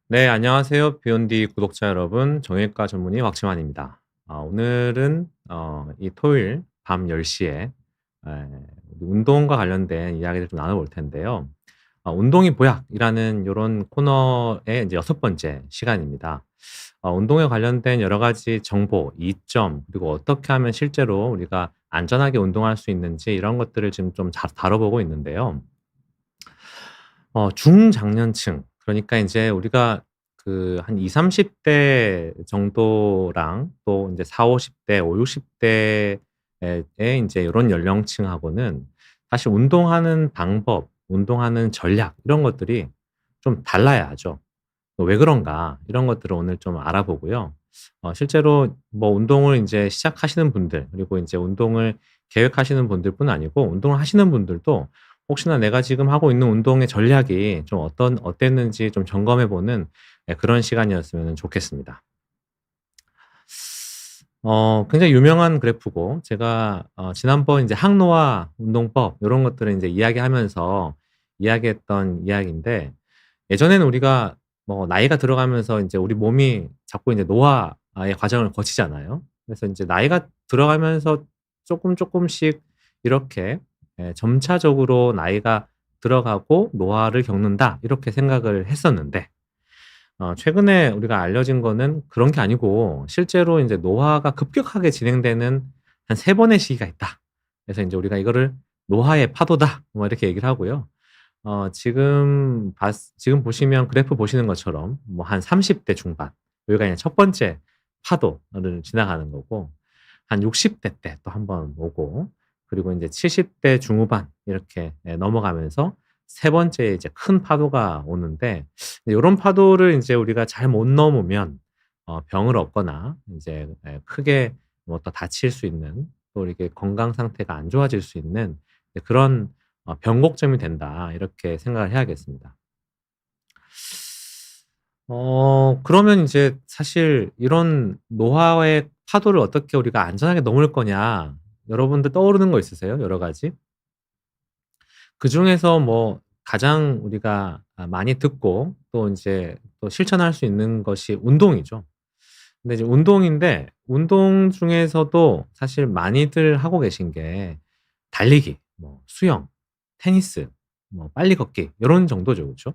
네, 안녕하세요. 비욘디 구독자 여러분. 정형외과 전문의 곽치만입니다. 오늘은 이 토요일 밤 10시에 운동과 관련된 이야기를 좀 나눠볼 텐데요. 운동이 보약이라는 요런 코너의 이제 여섯 번째 시간입니다. 운동에 관련된 여러 가지 정보, 이점, 그리고 어떻게 하면 실제로 우리가 안전하게 운동할 수 있는지 이런 것들을 지금 좀 다뤄보고 있는데요. 중장년층, 그러니까 인제 우리가 그 한 20-30대 정도랑 또 인제 40-50 대, 50-60 대의 인제 요런 연령층하고는 사실 운동하는 방법, 운동하는 전략 이런 것들이 좀 달라야 하죠. 왜 그런가 이런 것들을 오늘 좀 알아보고요. 실제로 뭐 운동을 인제 시작하시는 분들, 그리고 인제 운동을 계획하시는 분들뿐 아니고 운동을 하시는 분들도 혹시나 내가 지금 하고 있는 운동의 전략이 좀 어땠는지 좀 점검해 보는 그런 시간이었으면 좋겠습니다. 굉장히 유명한 그래프고, 제가 지난번 인제 항노화 운동법 요런 것들을 인제 이야기하면서 이야기했던 이야기인데, 예전에는 우리가 뭐 나이가 들어가면서 인제 우리 몸이 자꾸 인제 노화의 과정을 거치잖아요. 그래서 인제 나이가 들어가면서 쪼끔씩 이렇게 점차적으로 나이가 들어가고 노화를 겪는다, 이렇게 생각을 했었는데, 최근에 우리가 알려진 거는 그런 게 아니고 실제로 인제 노화가 급격하게 진행되는 한 3 번의 시기가 있다. 그래서 인제 우리가 이거를 "노화의 파도다." 뭐 이렇게 얘기를 하고요. 지금 보시면 그래프 보시는 것처럼 뭐 한 30대 중반, 여기가 그냥 첫 번째 파도를 지나가는 거고, 한 60대 때 또 한번 오고, 그리고 인제 70대 중후반 이렇게 넘어가면서 세 번째 이제 큰 파도가 오는데, 요런 파도를 인제 우리가 잘 못 넘으면 병을 얻거나 인제 크게 뭐 또 다칠 수 있는, 또 이렇게 건강 상태가 안 좋아질 수 있는 그런 '변곡점이 된다.' 이렇게 생각을 해야겠습니다. 그러면 인제 사실 이런 노화의 파도를 어떻게 우리가 안전하게 넘을 거냐, 여러분들 떠오르는 거 있으세요? 여러 가지? 그중에서 뭐 가장 우리가 많이 듣고 또 인제 또 실천할 수 있는 것이 운동이죠. 근데 이제 운동인데, 운동 중에서도 사실 많이들 하고 계신 게 달리기, 뭐 수영, 테니스, 뭐 빨리 걷기 요런 정도죠. 그쵸?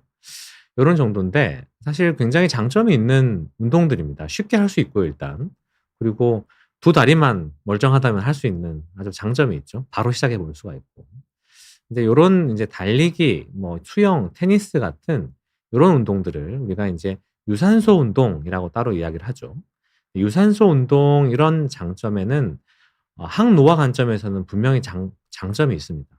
요런 정도인데 사실 굉장히 장점이 있는 운동들입니다. 쉽게 할 수 있고요, 일단. 그리고 두 다리만 멀쩡하다면 할 수 있는 아주 장점이 있죠. 바로 시작해 볼 수가 있고. 근데 요런 인제 달리기, 뭐 수영, 테니스 같은 요런 운동들을 우리가 인제 유산소 운동이라고 따로 이야기를 하죠. 유산소 운동 이런 장점에는 항노화 관점에서는 분명히 장점이 있습니다.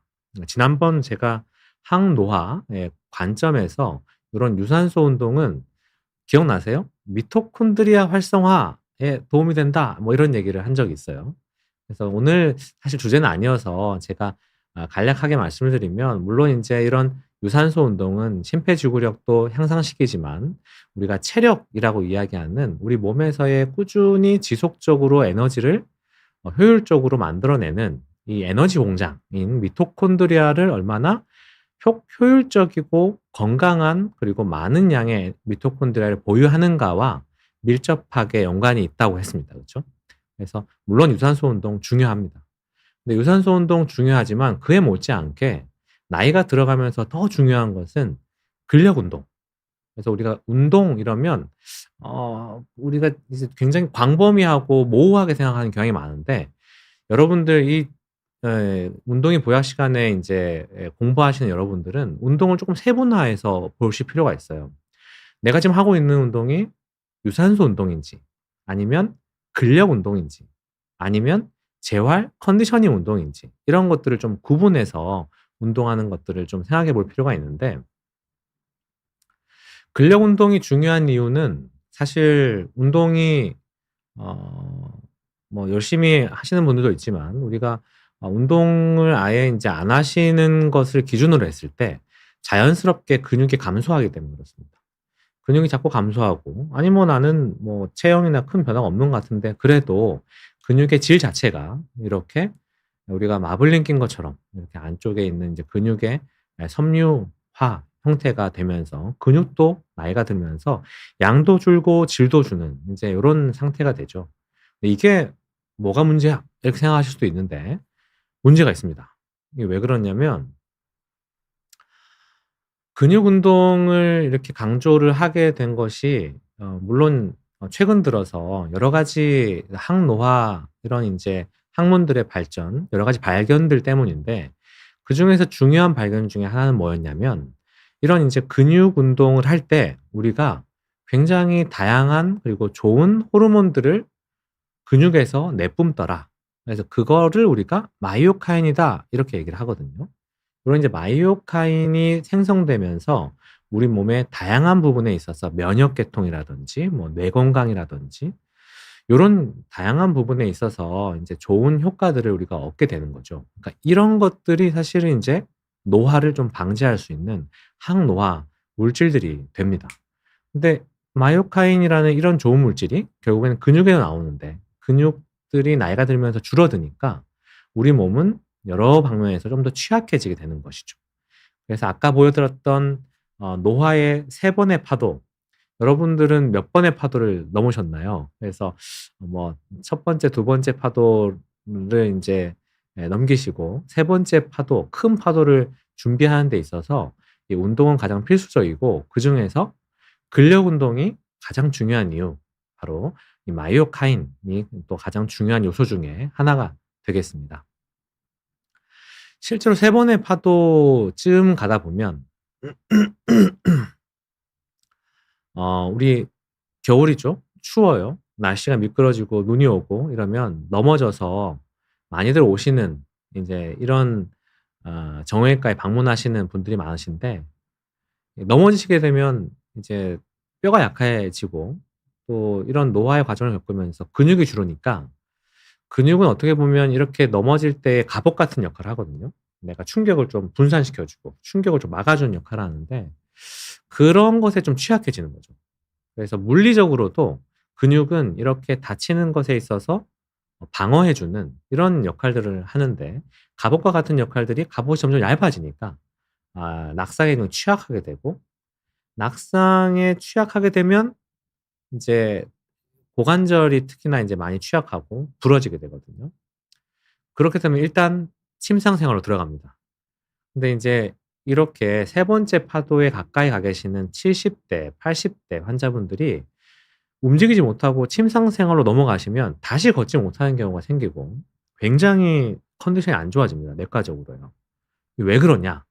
지난번 제가 항노화의 관점에서 요런 유산소 운동은 기억나세요? "미토콘드리아 활성화에 도움이 된다." 뭐 이런 얘기를 한 적이 있어요. 그래서 오늘 사실 주제는 아니어서 제가 간략하게 말씀을 드리면, 물론 인제 이런 유산소 운동은 심폐지구력도 향상시키지만 우리가 체력이라고 이야기하는 우리 몸에서의 꾸준히 지속적으로 에너지를 효율적으로 만들어내는 이 에너지 공장인 미토콘드리아를 얼마나 효율적이고 건강한, 그리고 많은 양의 미토콘드리아를 보유하는가와 밀접하게 연관이 있다고 했습니다. 그쵸? 그래서 물론 유산소 운동 중요합니다. 근데 유산소 운동 중요하지만 그에 못지않게 나이가 들어가면서 더 중요한 것은 근력 운동. 그래서 우리가 운동 이러면 우리가 이제 굉장히 광범위하고 모호하게 생각하는 경향이 많은데, 여러분들 이 운동이 보약 시간에 인제 공부하시는 여러분들은 운동을 쪼끔 세분화해서 보실 필요가 있어요. 내가 지금 하고 있는 운동이 유산소 운동인지, 아니면 근력 운동인지, 아니면 재활 컨디셔닝 운동인지, 이런 것들을 좀 구분해서 운동하는 것들을 좀 생각해 볼 필요가 있는데, 근력 운동이 중요한 이유는 사실 운동이 어 뭐 열심히 하시는 분들도 있지만, 우리가 운동을 아예 인제 안 하시는 것을 기준으로 했을 때 자연스럽게 근육이 감소하기 때문에 그렇습니다. 근육이 자꾸 감소하고, 아니 뭐 나는 뭐 체형이나 큰 변화가 없는 것 같은데 그래도 근육의 질 자체가 이렇게 우리가 마블링 낀 것처럼 이렇게 안쪽에 있는 이제 근육의 섬유화 형태가 되면서 근육도 나이가 들면서 양도 줄고 질도 주는 인제 요런 상태가 되죠. 이게 '뭐가 문제야?' 이렇게 생각하실 수도 있는데 문제가 있습니다. 이게 왜 그러냐면 근육 운동을 이렇게 강조를 하게 된 것이 물론 최근 들어서 여러 가지 항노화 이런 인제 학문들의 발전 여러 가지 발견들 때문인데 그중에서 중요한 발견 중에 하나는 뭐였냐면 이런 인제 근육 운동을 할 때 우리가 굉장히 다양한 그리고 좋은 호르몬들을 근육에서 내뿜더라. 그래서 그거를 우리가 마이오카인이다 이렇게 얘기를 하거든요. 요런 이제 마이오카인이 생성되면서 우리 몸의 다양한 부분에 있어서 면역 계통이라든지 뭐 뇌 건강이라든지 요런 다양한 부분에 있어서 인제 좋은 효과들을 우리가 얻게 되는 거죠. 그러니까 이런 것들이 사실은 인제 노화를 좀 방지할 수 있는 항노화 물질들이 됩니다. 근데 마이오카인이라는 이런 좋은 물질이 결국에는 근육에서 나오는데 근육들이 나이가 들면서 줄어드니까 우리 몸은 여러 방면에서 좀 더 취약해지게 되는 것이죠. 그래서 아까 보여드렸던 노화의 3번의 파도 여러분들은 몇 번의 파도를 넘으셨나요? 그래서 뭐 첫 번째, 두 번째 파도를 인제 넘기시고 세 번째 파도 큰 파도를 준비하는 데 있어서 이 운동은 가장 필수적이고 그중에서 근력 운동이 가장 중요한 이유 바로 이 마이오카인이 또 가장 중요한 요소 중에 하나가 되겠습니다. 실제로 세 번의 파도쯤 가다 보면 우리 겨울이죠. 추워요. 날씨가 미끄러지고 눈이 오고 이러면 넘어져서 많이들 오시는 인제 이런 정형외과에 방문하시는 분들이 많으신데 넘어지시게 되면 이제 뼈가 약해지고 또 이런 노화의 과정을 겪으면서 근육이 줄으니까 근육은 어떻게 보면 이렇게 넘어질 때 갑옷 같은 역할을 하거든요. 내가 충격을 좀 분산시켜 주고 충격을 좀 막아 주는 역할을 하는데 그런 것에 좀 취약해지는 거죠. 그래서 물리적으로도 근육은 이렇게 다치는 것에 있어서 방어해 주는 이런 역할들을 하는데 갑옷과 같은 역할들이 갑옷이 점점 얇아지니까 낙상에 좀 취약하게 되고 낙상에 취약하게 되면 인제 고관절이 특히나 인제 많이 취약하고 부러지게 되거든요. 그렇게 되면 일단 침상 생활로 들어갑니다. 근데 인제 이렇게 세 번째 파도에 가까이 가 계시는 70대 80대 환자분들이 움직이지 못하고 침상 생활로 넘어가시면 다시 걷지 못하는 경우가 생기고 굉장히 컨디션이 안 좋아집니다, 내과적으로요. 왜 그러냐?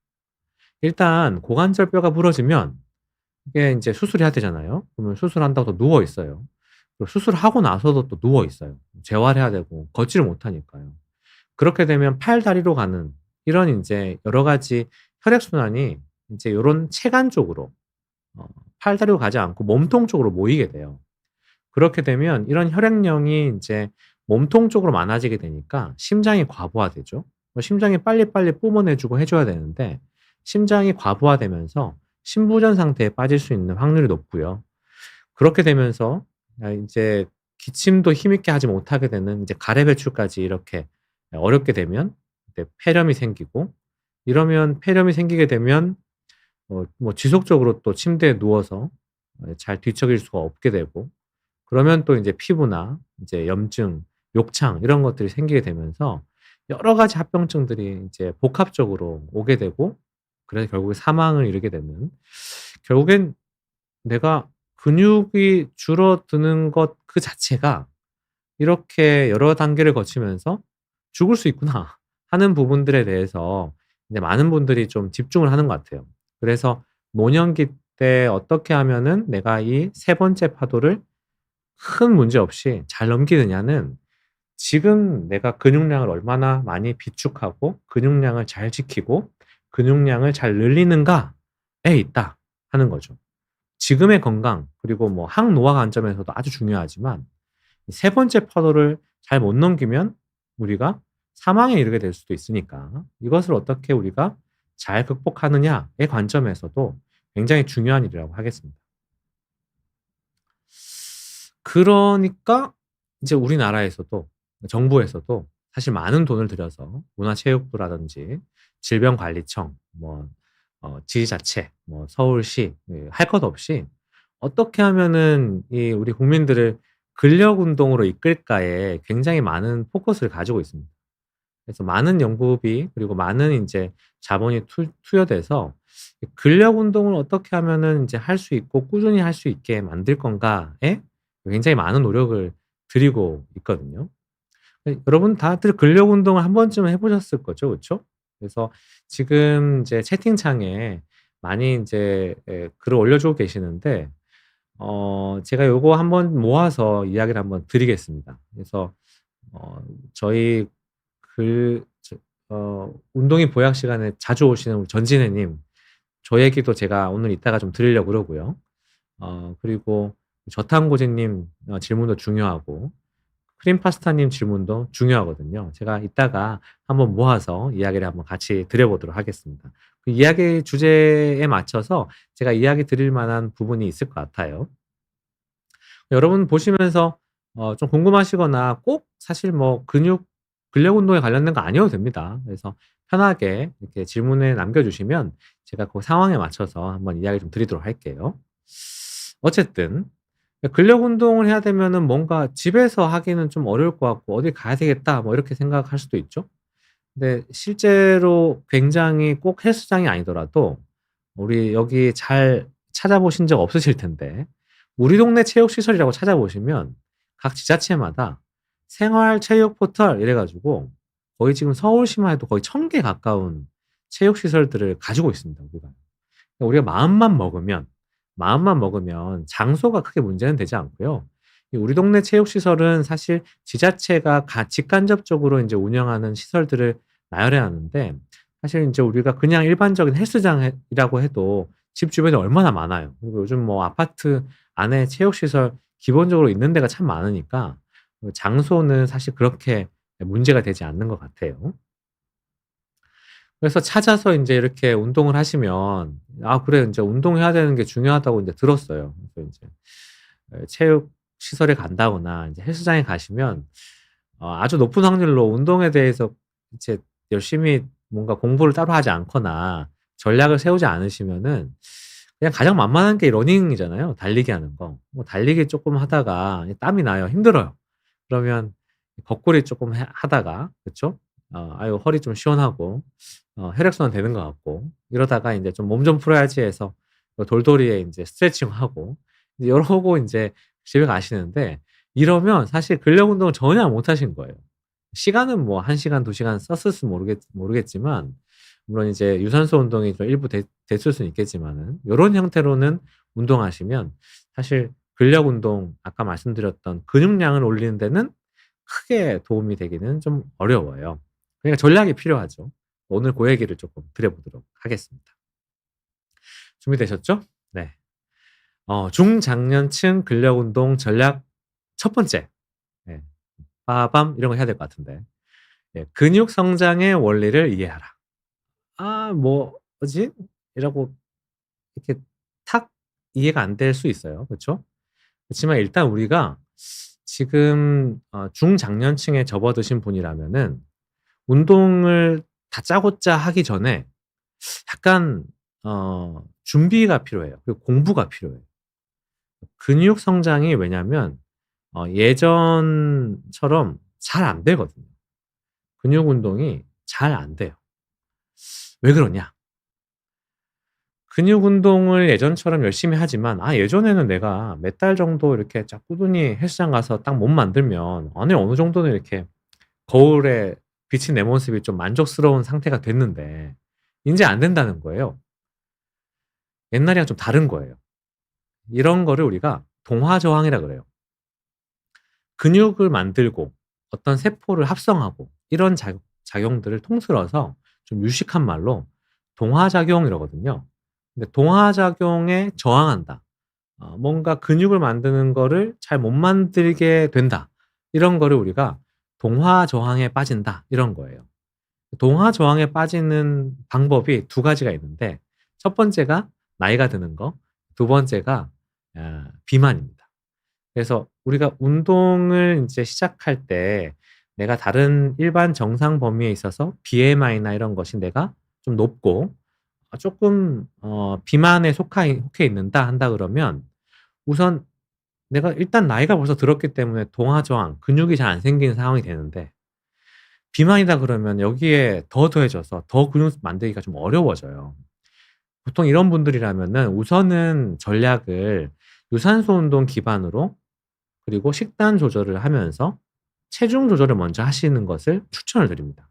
일단 고관절 뼈가 부러지면 이게 인제 수술해야 되잖아요. 그러면 수술한다고 또 누워 있어요. 그리고 수술하고 나서도 또 누워 있어요. 재활해야 되고 걷지를 못하니까요. 그렇게 되면 팔 다리로 가는 이런 인제 여러 가지 혈액 순환이 인제 요런 체관 쪽으로 어 팔 다리로 가지 않고 몸통 쪽으로 모이게 돼요. 그렇게 되면 이런 혈액량이 인제 몸통 쪽으로 많아지게 되니까 심장이 과부하되죠. 심장이 빨리빨리 뿜어내 주고 해 줘야 되는데 심장이 과부하되면서 심부전 상태에 빠질 수 있는 확률이 높고요. 그렇게 되면서 인제 기침도 힘있게 하지 못하게 되는 인제 가래 배출까지 이렇게 어렵게 되면 이제 폐렴이 생기고 이러면 폐렴이 생기게 되면 뭐 지속적으로 또 침대에 누워서 잘 뒤척일 수가 없게 되고 그러면 또 인제 피부나 이제 염증, 욕창 이런 것들이 생기게 되면서 여러 가지 합병증들이 이제 복합적으로 오게 되고 그래서 결국에 사망을 이르게 되는 결국엔 '내가 근육이 줄어드는 것 그 자체가 이렇게 여러 단계를 거치면서 죽을 수 있구나.' 하는 부분들에 대해서 이제 많은 분들이 좀 집중을 하는 것 같아요. 그래서 노년기 때 어떻게 하면은 내가 이 세 번째 파도를 큰 문제 없이 잘 넘기느냐는 지금 내가 근육량을 얼마나 많이 비축하고 근육량을 잘 지키고 근육량을 잘 늘리는가에 있다 하는 거죠. 지금의 건강 그리고 뭐 항노화 관점에서도 아주 중요하지만 이 세 번째 파도를 잘 못 넘기면 우리가 사망에 이르게 될 수도 있으니까 이것을 어떻게 우리가 잘 극복하느냐의 관점에서도 굉장히 중요한 일이라고 하겠습니다. 그러니까 이제 우리나라에서도 정부에서도 사실 많은 돈을 들여서 문화체육부라든지 질병관리청 뭐 지자체, 뭐 서울시 할 것 없이 어떻게 하면은 이 우리 국민들을 근력 운동으로 이끌까에 굉장히 많은 포커스를 가지고 있습니다. 그래서 많은 연구비 그리고 많은 인제 자본이 투여돼서 이 근력 운동을 어떻게 하면은 인제 할 수 있고 꾸준히 할 수 있게 만들 건가에 굉장히 많은 노력을 들이고 있거든요. 여러분 다들 근력 운동을 한 번쯤은 해 보셨을 거죠. 그쵸? 그래서 지금 이제 채팅창에 많이 인제 글을 올려주고 계시는데 제가 요거 한번 모아서 이야기를 한번 드리겠습니다. 그래서 저희 운동이 보약 시간에 자주 오시는 우리 전진혜 님, 저 얘기도 제가 오늘 이따가 좀 드리려고 그러고요. 그리고 저탄고지 님 질문도 중요하고 크림 파스타 님 질문도 중요하거든요. 제가 이따가 한번 모아서 이야기를 한번 같이 드려 보도록 하겠습니다. 그 이야기 주제에 맞춰서 제가 이야기 드릴 만한 부분이 있을 것 같아요. 여러분 보시면서 좀 궁금하시거나 꼭 사실 뭐 근력 운동에 관련된 거 아니어도 됩니다. 그래서 편하게 이렇게 질문을 남겨 주시면 제가 그 상황에 맞춰서 한번 이야기 좀 드리도록 할게요. 어쨌든 근력 운동을 해야 되면은 뭔가 집에서 하기는 좀 어려울 것 같고 '어딜 가야 되겠다.' 뭐 이렇게 생각할 수도 있죠. 근데 실제로 굉장히 꼭 헬스장이 아니더라도 우리 여기 잘 찾아보신 적 없으실 텐데 우리 동네 체육시설이라고 찾아보시면 각 지자체마다 생활체육 포털 이래 가지고 거의 지금 서울시만 해도 거의 1,000개 가까운 체육시설들을 가지고 있습니다, 우리가. 우리가 마음만 먹으면 장소가 크게 문제는 되지 않고요. 이 우리 동네 체육시설은 사실 지자체가 직간접적으로 인제 운영하는 시설들을 나열해 놨는데 사실 인제 우리가 그냥 일반적인 헬스장이라고 해도 집 주변에 얼마나 많아요. 그리고 요즘 뭐 아파트 안에 체육시설 기본적으로 있는 데가 참 많으니까 장소는 사실 그렇게 문제가 되지 않는 것 같아요. 그래서 찾아서 인제 이렇게 운동을 하시면 '아 그래 인제 운동해야 되는 게 중요하다.'고 인제 들었어요. 그래서 인제 체육 시설에 간다거나 인제 헬스장에 가시면 아주 높은 확률로 운동에 대해서 이제 열심히 뭔가 공부를 따로 하지 않거나 전략을 세우지 않으시면은 그냥 가장 만만한 게 러닝이잖아요. 달리기 하는 거. 뭐 달리기 쪼끔 하다가 땀이 나요. 힘들어요. 그러면 거꾸리 쪼끔 하다가 그쵸? 아유 허리 좀 시원하고 혈액순환 되는 것 같고 이러다가 인제 좀 '몸 좀 풀어야지.' 해서 돌돌이에 인제 스트레칭하고 이러고 인제 집에 가시는데 이러면 사실 근력 운동을 전혀 못 하신 거예요. 시간은 뭐 1 시간, 2 시간 썼을지 모르겠지만 물론 이제 유산소 운동이 좀 일부 됐을 수는 있겠지만은 요런 형태로는 운동하시면 사실 근력 운동 아까 말씀드렸던 근육량을 올리는 데는 크게 도움이 되기는 좀 어려워요. 그러니까 전략이 필요하죠. 오늘 고 얘기를 쪼끔 드려 보도록 하겠습니다. 준비되셨죠? 네. 중장년층 근력 운동 전략 첫 번째. 예. 빠밤 이런 거 해야 될 것 같은데. 예. 근육 성장의 원리를 이해하라. '아 뭐지?' 이라고 이렇게 탁 이해가 안 될 수 있어요. 그쵸? 그치만 일단 우리가 지금 중장년층에 접어드신 분이라면은 운동을 다짜고짜 하기 전에 약간 준비가 필요해요. 그리고 공부가 필요해요. 근육 성장이 왜냐면 예전처럼 잘 안 되거든요. 근육 운동이 잘 안 돼요. 왜 그러냐? 근육 운동을 예전처럼 열심히 하지만 예전에는 내가 몇 달 정도 이렇게 쫙 꾸준히 헬스장 가서 딱 몸 만들면 안에 어느 정도는 이렇게 거울에 비친 내 모습이 좀 만족스러운 상태가 됐는데 인제 안 된다는 거예요. 옛날이랑 좀 다른 거예요. 이런 거를 우리가 동화 저항이라 그래요. 근육을 만들고 어떤 세포를 합성하고 이런 작용들을 통틀어서 좀 유식한 말로 동화작용이라거든요. 근데 동화작용에 저항한다. 뭔가 근육을 만드는 거를 잘 못 만들게 된다. 이런 거를 우리가 동화 저항에 빠진다. 이런 거예요. 동화 저항에 빠지는 방법이 두 가지가 있는데 첫 번째가 나이가 드는 거, 두 번째가 비만입니다. 그래서 우리가 운동을 인제 시작할 때 내가 다른 일반 정상 범위에 있어서 BMI나 이런 것이 내가 좀 높고 조금 비만에 속해 있는다 한다 그러면 우선 내가 일단 나이가 벌써 들었기 때문에 동화저항, 근육이 잘 안 생기는 상황이 되는데 비만이다 그러면 여기에 더해져서 더 근육 만들기가 좀 어려워져요. 보통 이런 분들이라면은 우선은 전략을 유산소 운동 기반으로 그리고 식단 조절을 하면서 체중 조절을 먼저 하시는 것을 추천을 드립니다.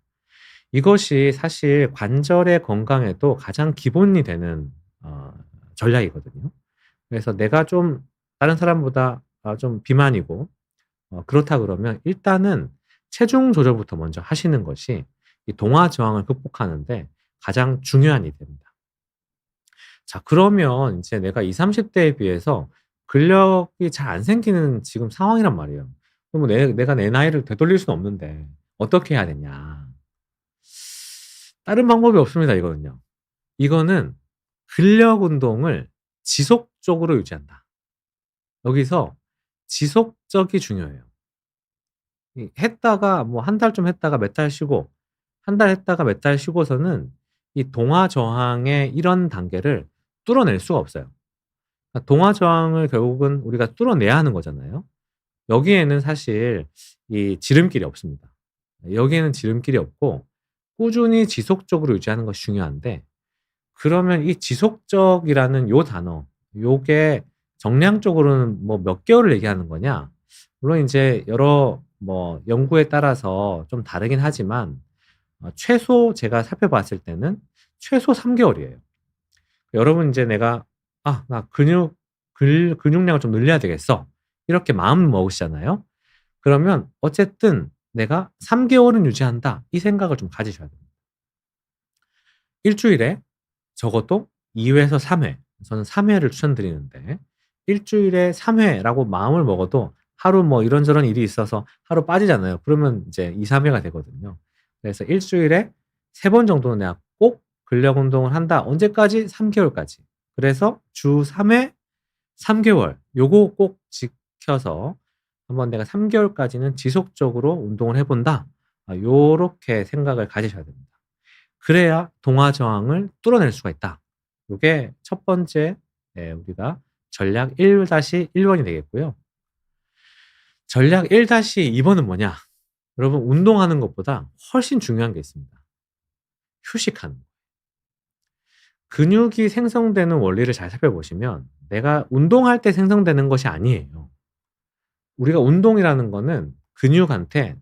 이것이 사실 관절의 건강에도 가장 기본이 되는 어 전략이거든요. 그래서 내가 좀 다른 사람보다 좀 비만이고 그렇다 그러면 일단은 체중 조절부터 먼저 하시는 것이 이 동화 저항을 극복하는 데 가장 중요한 일이 됩니다. 자 그러면 인제 내가 20-30 대에 비해서 근력이 잘 안 생기는 지금 상황이란 말이에요. 그러면 내가 내 나이를 되돌릴 수는 없는데 어떻게 해야 되냐. 다른 방법이 없습니다 이거는요. 이거는 근력 운동을 지속적으로 유지한다. 여기서 지속적이 중요해요. 했다가 뭐 한 달 좀 했다가 몇 달 쉬고 한 달 했다가 몇 달 쉬고서는 이 동화 저항의 이런 단계를 뚫어낼 수가 없어요. 그러니까 동화 저항을 결국은 우리가 뚫어내야 하는 거잖아요. 여기에는 사실 이 지름길이 없습니다. 여기에는 지름길이 없고 꾸준히 지속적으로 유지하는 것이 중요한데 그러면 이 지속적이라는 요 단어 요게 정량적으로는 뭐 몇 개월을 얘기하는 거냐? 물론 인제 여러 뭐 연구에 따라서 좀 다르긴 하지만 최소 제가 살펴봤을 때는 최소 3 개월이에요. 여러분 인제 내가 '아 나 근육량을 좀 늘려야 되겠어.' 이렇게 마음 먹으시잖아요. 그러면 어쨌든 '내가 3 개월은 유지한다.' 이 생각을 좀 가지셔야 됩니다. 일 주일에 적어도 2 회에서 3 회, 저는 3 회를 추천드리는데 일 주일에 3 회라고 마음을 먹어도 하루 뭐 이런저런 일이 있어서 하루 빠지잖아요. 그러면 이제 2-3 회가 되거든요. 그래서 일 주일에 3번 정도는 내가 꼭 근력 운동을 한다. 언제까지? 3 개월까지. 그래서 주 3회 3 개월 요거 꼭 지켜서 한번 내가 3 개월까지는 지속적으로 운동을 해 본다. 요렇게 생각을 가지셔야 됩니다. 그래야 동화 저항을 뚫어낼 수가 있다. 요게 첫 번째 우리가 전략 1-1 번이 되겠고요. 전략 1-2 번은 뭐냐? 여러분 운동하는 것보다 훨씬 중요한 게 있습니다. 휴식하는 거. 근육이 생성되는 원리를 잘 살펴보시면 내가 운동할 때 생성되는 것이 아니에요. 우리가 운동이라는 거는 근육한테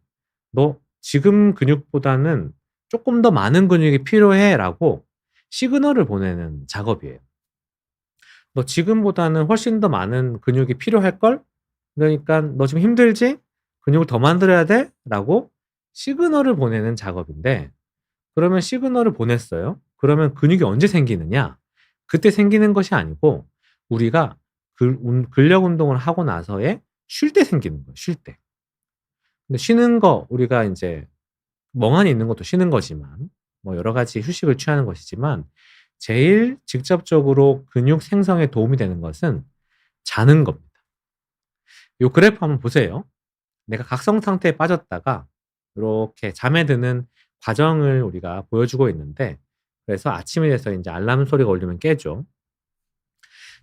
"너 지금 근육보다는 쪼끔 더 많은 근육이 필요해."라고 시그널을 보내는 작업이에요. "너 지금보다는 훨씬 더 많은 근육이 필요할걸? 그러니깐 너 지금 힘들지? 근육을 더 만들어야 돼."라고 시그널을 보내는 작업인데 그러면 시그널을 보냈어요. 그러면 근육이 언제 생기느냐? 그때 생기는 것이 아니고 우리가 근력 운동을 하고 나서에 쉴 때 생기는 거예요, 쉴 때. 근데 쉬는 거 우리가 인제 멍하니 있는 것도 쉬는 거지만 뭐 여러 가지 휴식을 취하는 것이지만 제일 직접적으로 근육 생성에 도움이 되는 것은 자는 겁니다. 요 그래프 한번 보세요. 내가 각성 상태에 빠졌다가 요렇게 잠에 드는 과정을 우리가 보여주고 있는데 그래서 아침이 돼서 인제 알람 소리가 울리면 깨죠.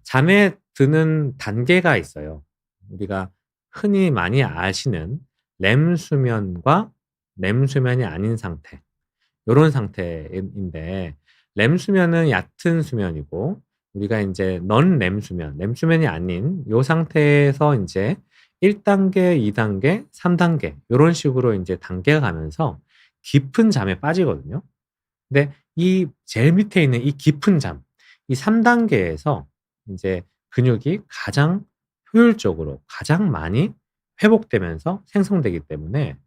잠에 드는 단계가 있어요. 우리가 흔히 많이 아시는 렘 수면과 렘 수면이 아닌 상태. 요런 상태인데 렘 수면은 얕은 수면이고 우리가 인제 넌 렘 수면, 렘 수면이 아닌 요 상태에서 인제 1 단계, 2 단계, 3 단계 요런 식으로 인제 단계가 가면서 깊은 잠에 빠지거든요. 근데 이 제일 밑에 있는 이 깊은 잠, 이 3 단계에서 인제 근육이 가장 효율적으로 가장 많이 회복되면서 생성되기 때문에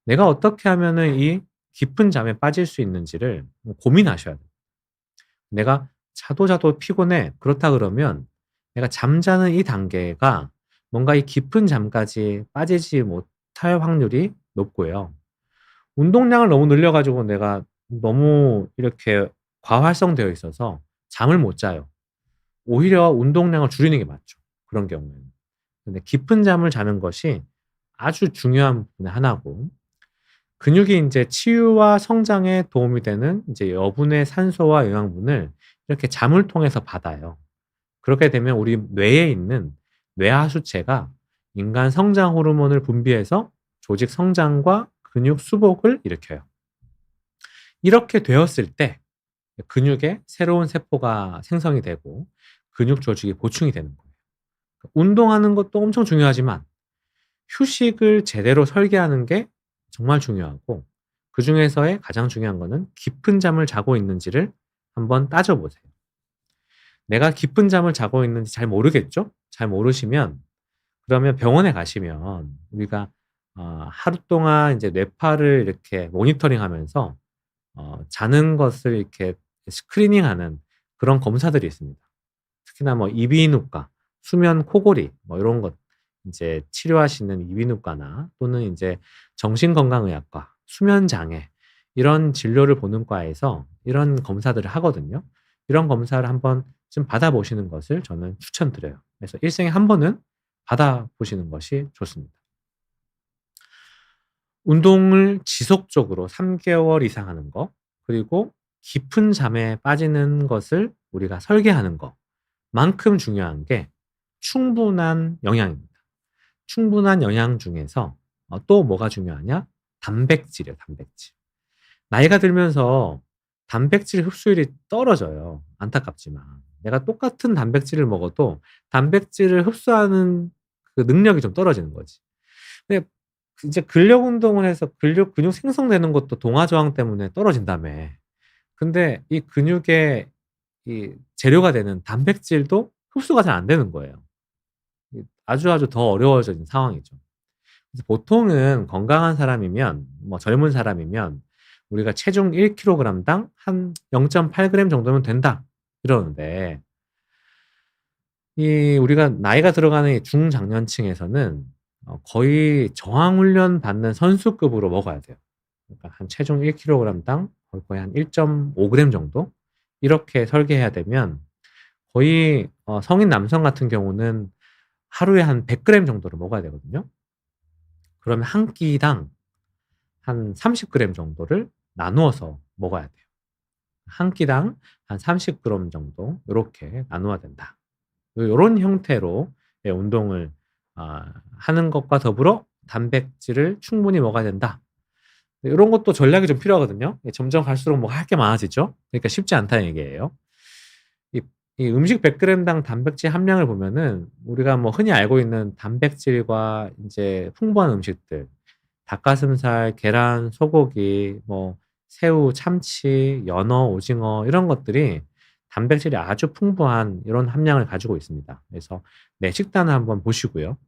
내가 어떻게 하면은 이 깊은 잠에 빠질 수 있는지를 고민하셔야 돼요. 내가 자도 피곤해. 그렇다 그러면 내가 잠자는 이 단계가 뭔가 이 깊은 잠까지 빠지지 못할 확률이 높고요. 운동량을 너무 늘려 가지고 내가 너무 이렇게 과활성되어 있어서 잠을 못 자요. 오히려 운동량을 줄이는 게 맞죠, 그런 경우에는. 근데 깊은 잠을 자는 것이 아주 중요한 부분의 하나고 근육이 이제 치유와 성장에 도움이 되는 이제 여분의 산소와 영양분을 이렇게 잠을 통해서 받아요. 그렇게 되면 우리 뇌에 있는 뇌하수체가 인간 성장 호르몬을 분비해서 조직 성장과 근육 수복을 일으켜요. 이렇게 되었을 때 근육에 새로운 세포가 생성이 되고 근육 조직이 보충이 되는 거예요. 운동하는 것도 엄청 중요하지만 휴식을 제대로 설계하는 게 정말 중요하고, 그중에서의 가장 중요한 거는 깊은 잠을 자고 있는지를 한번 따져보세요. 내가 깊은 잠을 자고 있는지 잘 모르겠죠? 잘 모르시면 그러면 병원에 가시면 우리가 하루 동안 이제 뇌파를 이렇게 모니터링하면서 자는 것을 이렇게 스크리닝하는 그런 검사들이 있습니다. 특히나 뭐 이비인후과, 수면 코골이 뭐 이런 것 이제 치료하시는 이비인후과나 또는 이제 정신건강의학과, 수면 장애 이런 진료를 보는 과에서 이런 검사들을 하거든요. 이런 검사를 한번 좀 받아보시는 것을 저는 추천드려요. 그래서 일생에 한 번은 받아보시는 것이 좋습니다. 운동을 지속적으로 3개월 이상 하는 거, 그리고 깊은 잠에 빠지는 것을 우리가 설계하는 것만큼 중요한 게 충분한 영양입니다. 충분한 영양 중에서 또 뭐가 중요하냐? 단백질이에요, 단백질. 나이가 들면서 단백질 흡수율이 떨어져요. 안타깝지만. 내가 똑같은 단백질을 먹어도 단백질을 흡수하는 그 능력이 좀 떨어지는 거지. 근데 이제 근력 운동을 해서 근육 생성되는 것도 동화 저항 때문에 떨어진다며. 근데 이 근육의 이 재료가 되는 단백질도 흡수가 잘 안 되는 거예요. 아주 더 어려워진 상황이죠. 그래서 보통은 건강한 사람이면, 뭐 젊은 사람이면 우리가 체중 1kg당 한 0.8g 정도면 된다 이러는데, 이 우리가 나이가 들어가는 이 중장년층에서는 거의 저항 훈련 받는 선수급으로 먹어야 돼요. 그러니까 한 체중 1kg당 거의 한 1.5g 정도 이렇게 설계해야 되면, 거의 성인 남성 같은 경우는 하루에 한 100g 정도를 먹어야 되거든요. 그러면 한 끼당 한 30g 정도를 나누어서 먹어야 돼요. 한 끼당 한 30g 정도 이렇게 나누어야 된다. 요런 형태로 운동을 하는 것과 더불어 단백질을 충분히 먹어야 된다. 이런 것도 전략이 좀 필요하거든요. 점점 갈수록 뭐 할 게 많아지죠. 그러니까 쉽지 않다는 얘기예요. 이, 이 음식 100g당 단백질 함량을 보면은 우리가 뭐 흔히 알고 있는 단백질과 이제 풍부한 음식들, 닭가슴살, 계란, 소고기, 뭐 새우, 참치, 연어, 오징어 이런 것들이 단백질이 아주 풍부한 이런 함량을 가지고 있습니다. 그래서 내 식단을 한번 보시고요.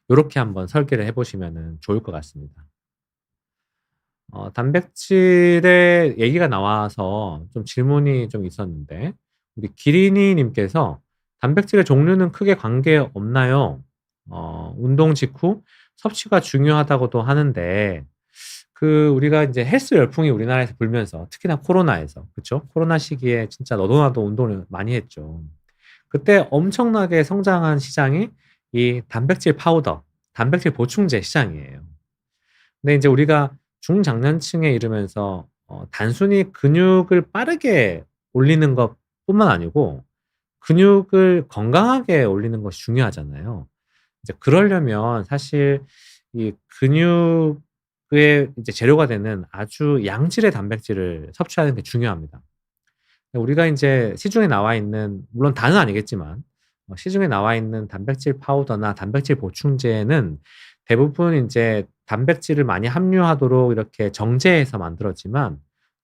요렇게 한번 설계를 해보시면 좋을 것 같습니다. 단백질의 얘기가 나와서 좀 질문이 좀 있었는데, 우리 기린이 님께서 단백질의 종류는 크게 관계없나요? 운동 직후 섭취가 중요하다고도 하는데, 우리가 이제 헬스 열풍이 우리나라에서 불면서, 특히나 코로나에서, 그쵸? 코로나 시기에 진짜 너도 나도 운동을 많이 했죠. 그때 엄청나게 성장한 시장이 이 단백질 파우더, 단백질 보충제 시장이에요. 근데 이제 우리가 중장년층에 이르면서 단순히 근육을 빠르게 올리는 것뿐만 아니고 근육을 건강하게 올리는 것이 중요하잖아요. 이제 그러려면 사실 이 근육의 이제 재료가 되는 아주 양질의 단백질을 섭취하는 게 중요합니다. 우리가 이제 시중에 나와 있는, 물론 다는 아니겠지만 시중에 나와 있는 단백질 파우더나 단백질 보충제는 대부분 이제 단백질을 많이 함유하도록 이렇게 정제해서 만들었지만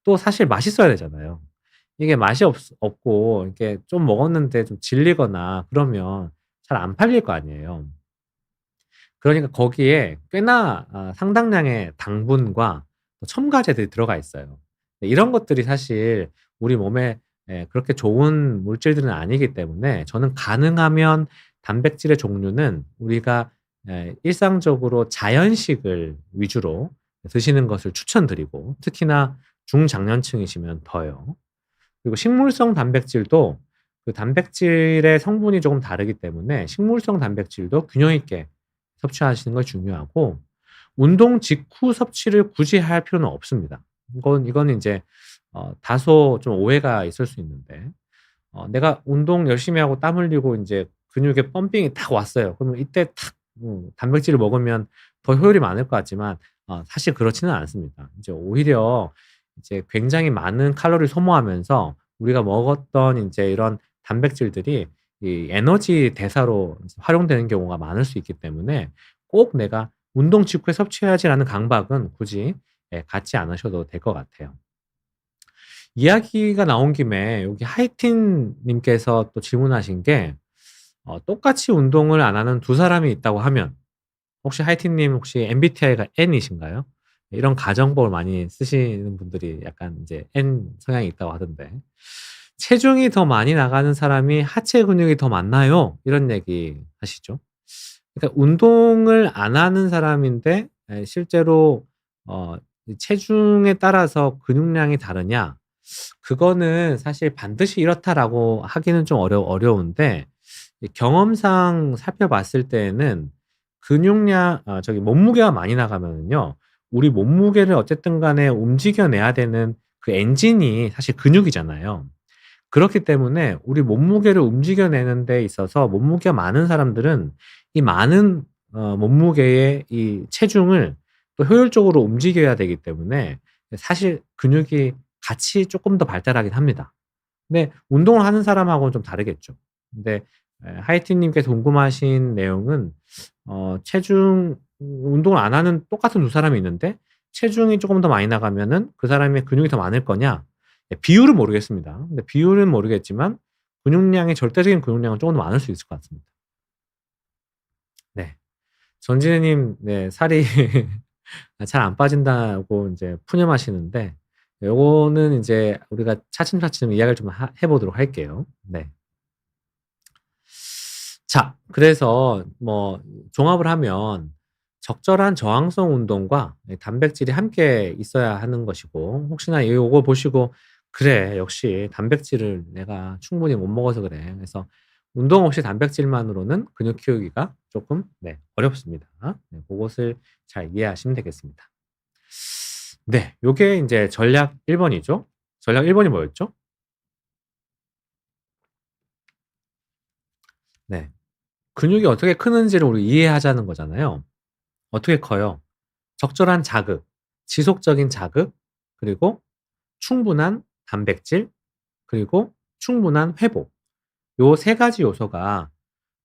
또 사실 맛있어야 되잖아요. 이게 맛이 없고 이렇게 좀 먹었는데 좀 질리거나 그러면 잘 안 팔릴 거 아니에요. 그러니까 거기에 꽤나 상당량의 당분과 첨가제들이 들어가 있어요. 이런 것들이 사실 우리 몸에 그렇게 좋은 물질들은 아니기 때문에 저는 가능하면 단백질의 종류는 우리가 일상적으로 자연식을 위주로 드시는 것을 추천드리고, 특히나 중장년층이시면 더요. 그리고 식물성 단백질도 그 단백질의 성분이 조금 다르기 때문에 식물성 단백질도 균형 있게 섭취하시는 걸 중요하고, 운동 직후 섭취를 굳이 할 필요는 없습니다. 이거는 인제 다소 좀 오해가 있을 수 있는데 내가 운동 열심히 하고 땀 흘리고 인제 근육에 펌핑이 딱 왔어요. 그러면 이때 탁 단백질을 먹으면 더 효율이 많을 것 같지만 사실 그렇지는 않습니다. 이제 오히려 이제 굉장히 많은 칼로리를 소모하면서 우리가 먹었던 인제 이런 단백질들이 이 에너지 대사로 이제 활용되는 경우가 많을 수 있기 때문에 꼭 내가 '운동 직후에 섭취해야지.'라는 강박은 굳이 갖지 않으셔도 될 것 같아요. 이야기가 나온 김에 여기 하이틴 님께서 또 질문하신 게 똑같이 운동을 안 하는 두 사람이 있다고 하면 혹시 하이틴 님 혹시 MBTI가 N이신가요? 이런 가정법을 많이 쓰시는 분들이 약간 이제 N 성향이 있다고 하던데. "체중이 더 많이 나가는 사람이 하체 근육이 더 많나요?" 이런 얘기 하시죠. 그러니까 운동을 안 하는 사람인데 실제로 이 체중에 따라서 근육량이 다르냐? 그거는 사실 "반드시 이렇다."라고 하기는 좀 어려운데 이 경험상 살펴봤을 때에는 근육량 저기 몸무게가 많이 나가면은요. 우리 몸무게를 어쨌든 간에 움직여 내야 되는 그 엔진이 사실 근육이잖아요. 그렇기 때문에 우리 몸무게를 움직여 내는 데 있어서 몸무게가 많은 사람들은 이 많은 몸무게의 이 체중을 또 효율적으로 움직여야 되기 때문에 사실 근육이 같이 쪼끔 더 발달하긴 합니다. 근데 운동을 하는 사람하고는 좀 다르겠죠. 근데 하이틴 님께서 궁금하신 내용은 체중 운동을 안 하는 똑같은 두 사람이 있는데 체중이 쪼금 더 많이 나가면은 그 사람의 근육이 더 많을 거냐? 비율은 모르겠습니다. 근데 비율은 모르겠지만 근육량의 절대적인 근육량은 쪼금 더 많을 수 있을 것 같습니다. 네. 전진우 님 네 살이 잘 안 빠진다고 인제 푸념하시는데 요거는 인제 우리가 차츰차츰 이야기를 좀 해 보도록 할게요. 네. 자 그래서 뭐 종합을 하면 적절한 저항성 운동과 단백질이 함께 있어야 하는 것이고 혹시나 요거 보시고 '그래 역시 단백질을 내가 충분히 못 먹어서 그래.' 그래서 운동 없이 단백질만으로는 근육 키우기가 쪼끔 어렵습니다. 네 고것을 잘 이해하시면 되겠습니다. 네 요게 인제 전략 1 번이죠. 전략 1 번이 뭐였죠? 네. 근육이 어떻게 크는지를 우리 이해하자는 거잖아요. 어떻게 커요? 적절한 자극, 지속적인 자극, 그리고 충분한 단백질, 그리고 충분한 회복. 요 3 가지 요소가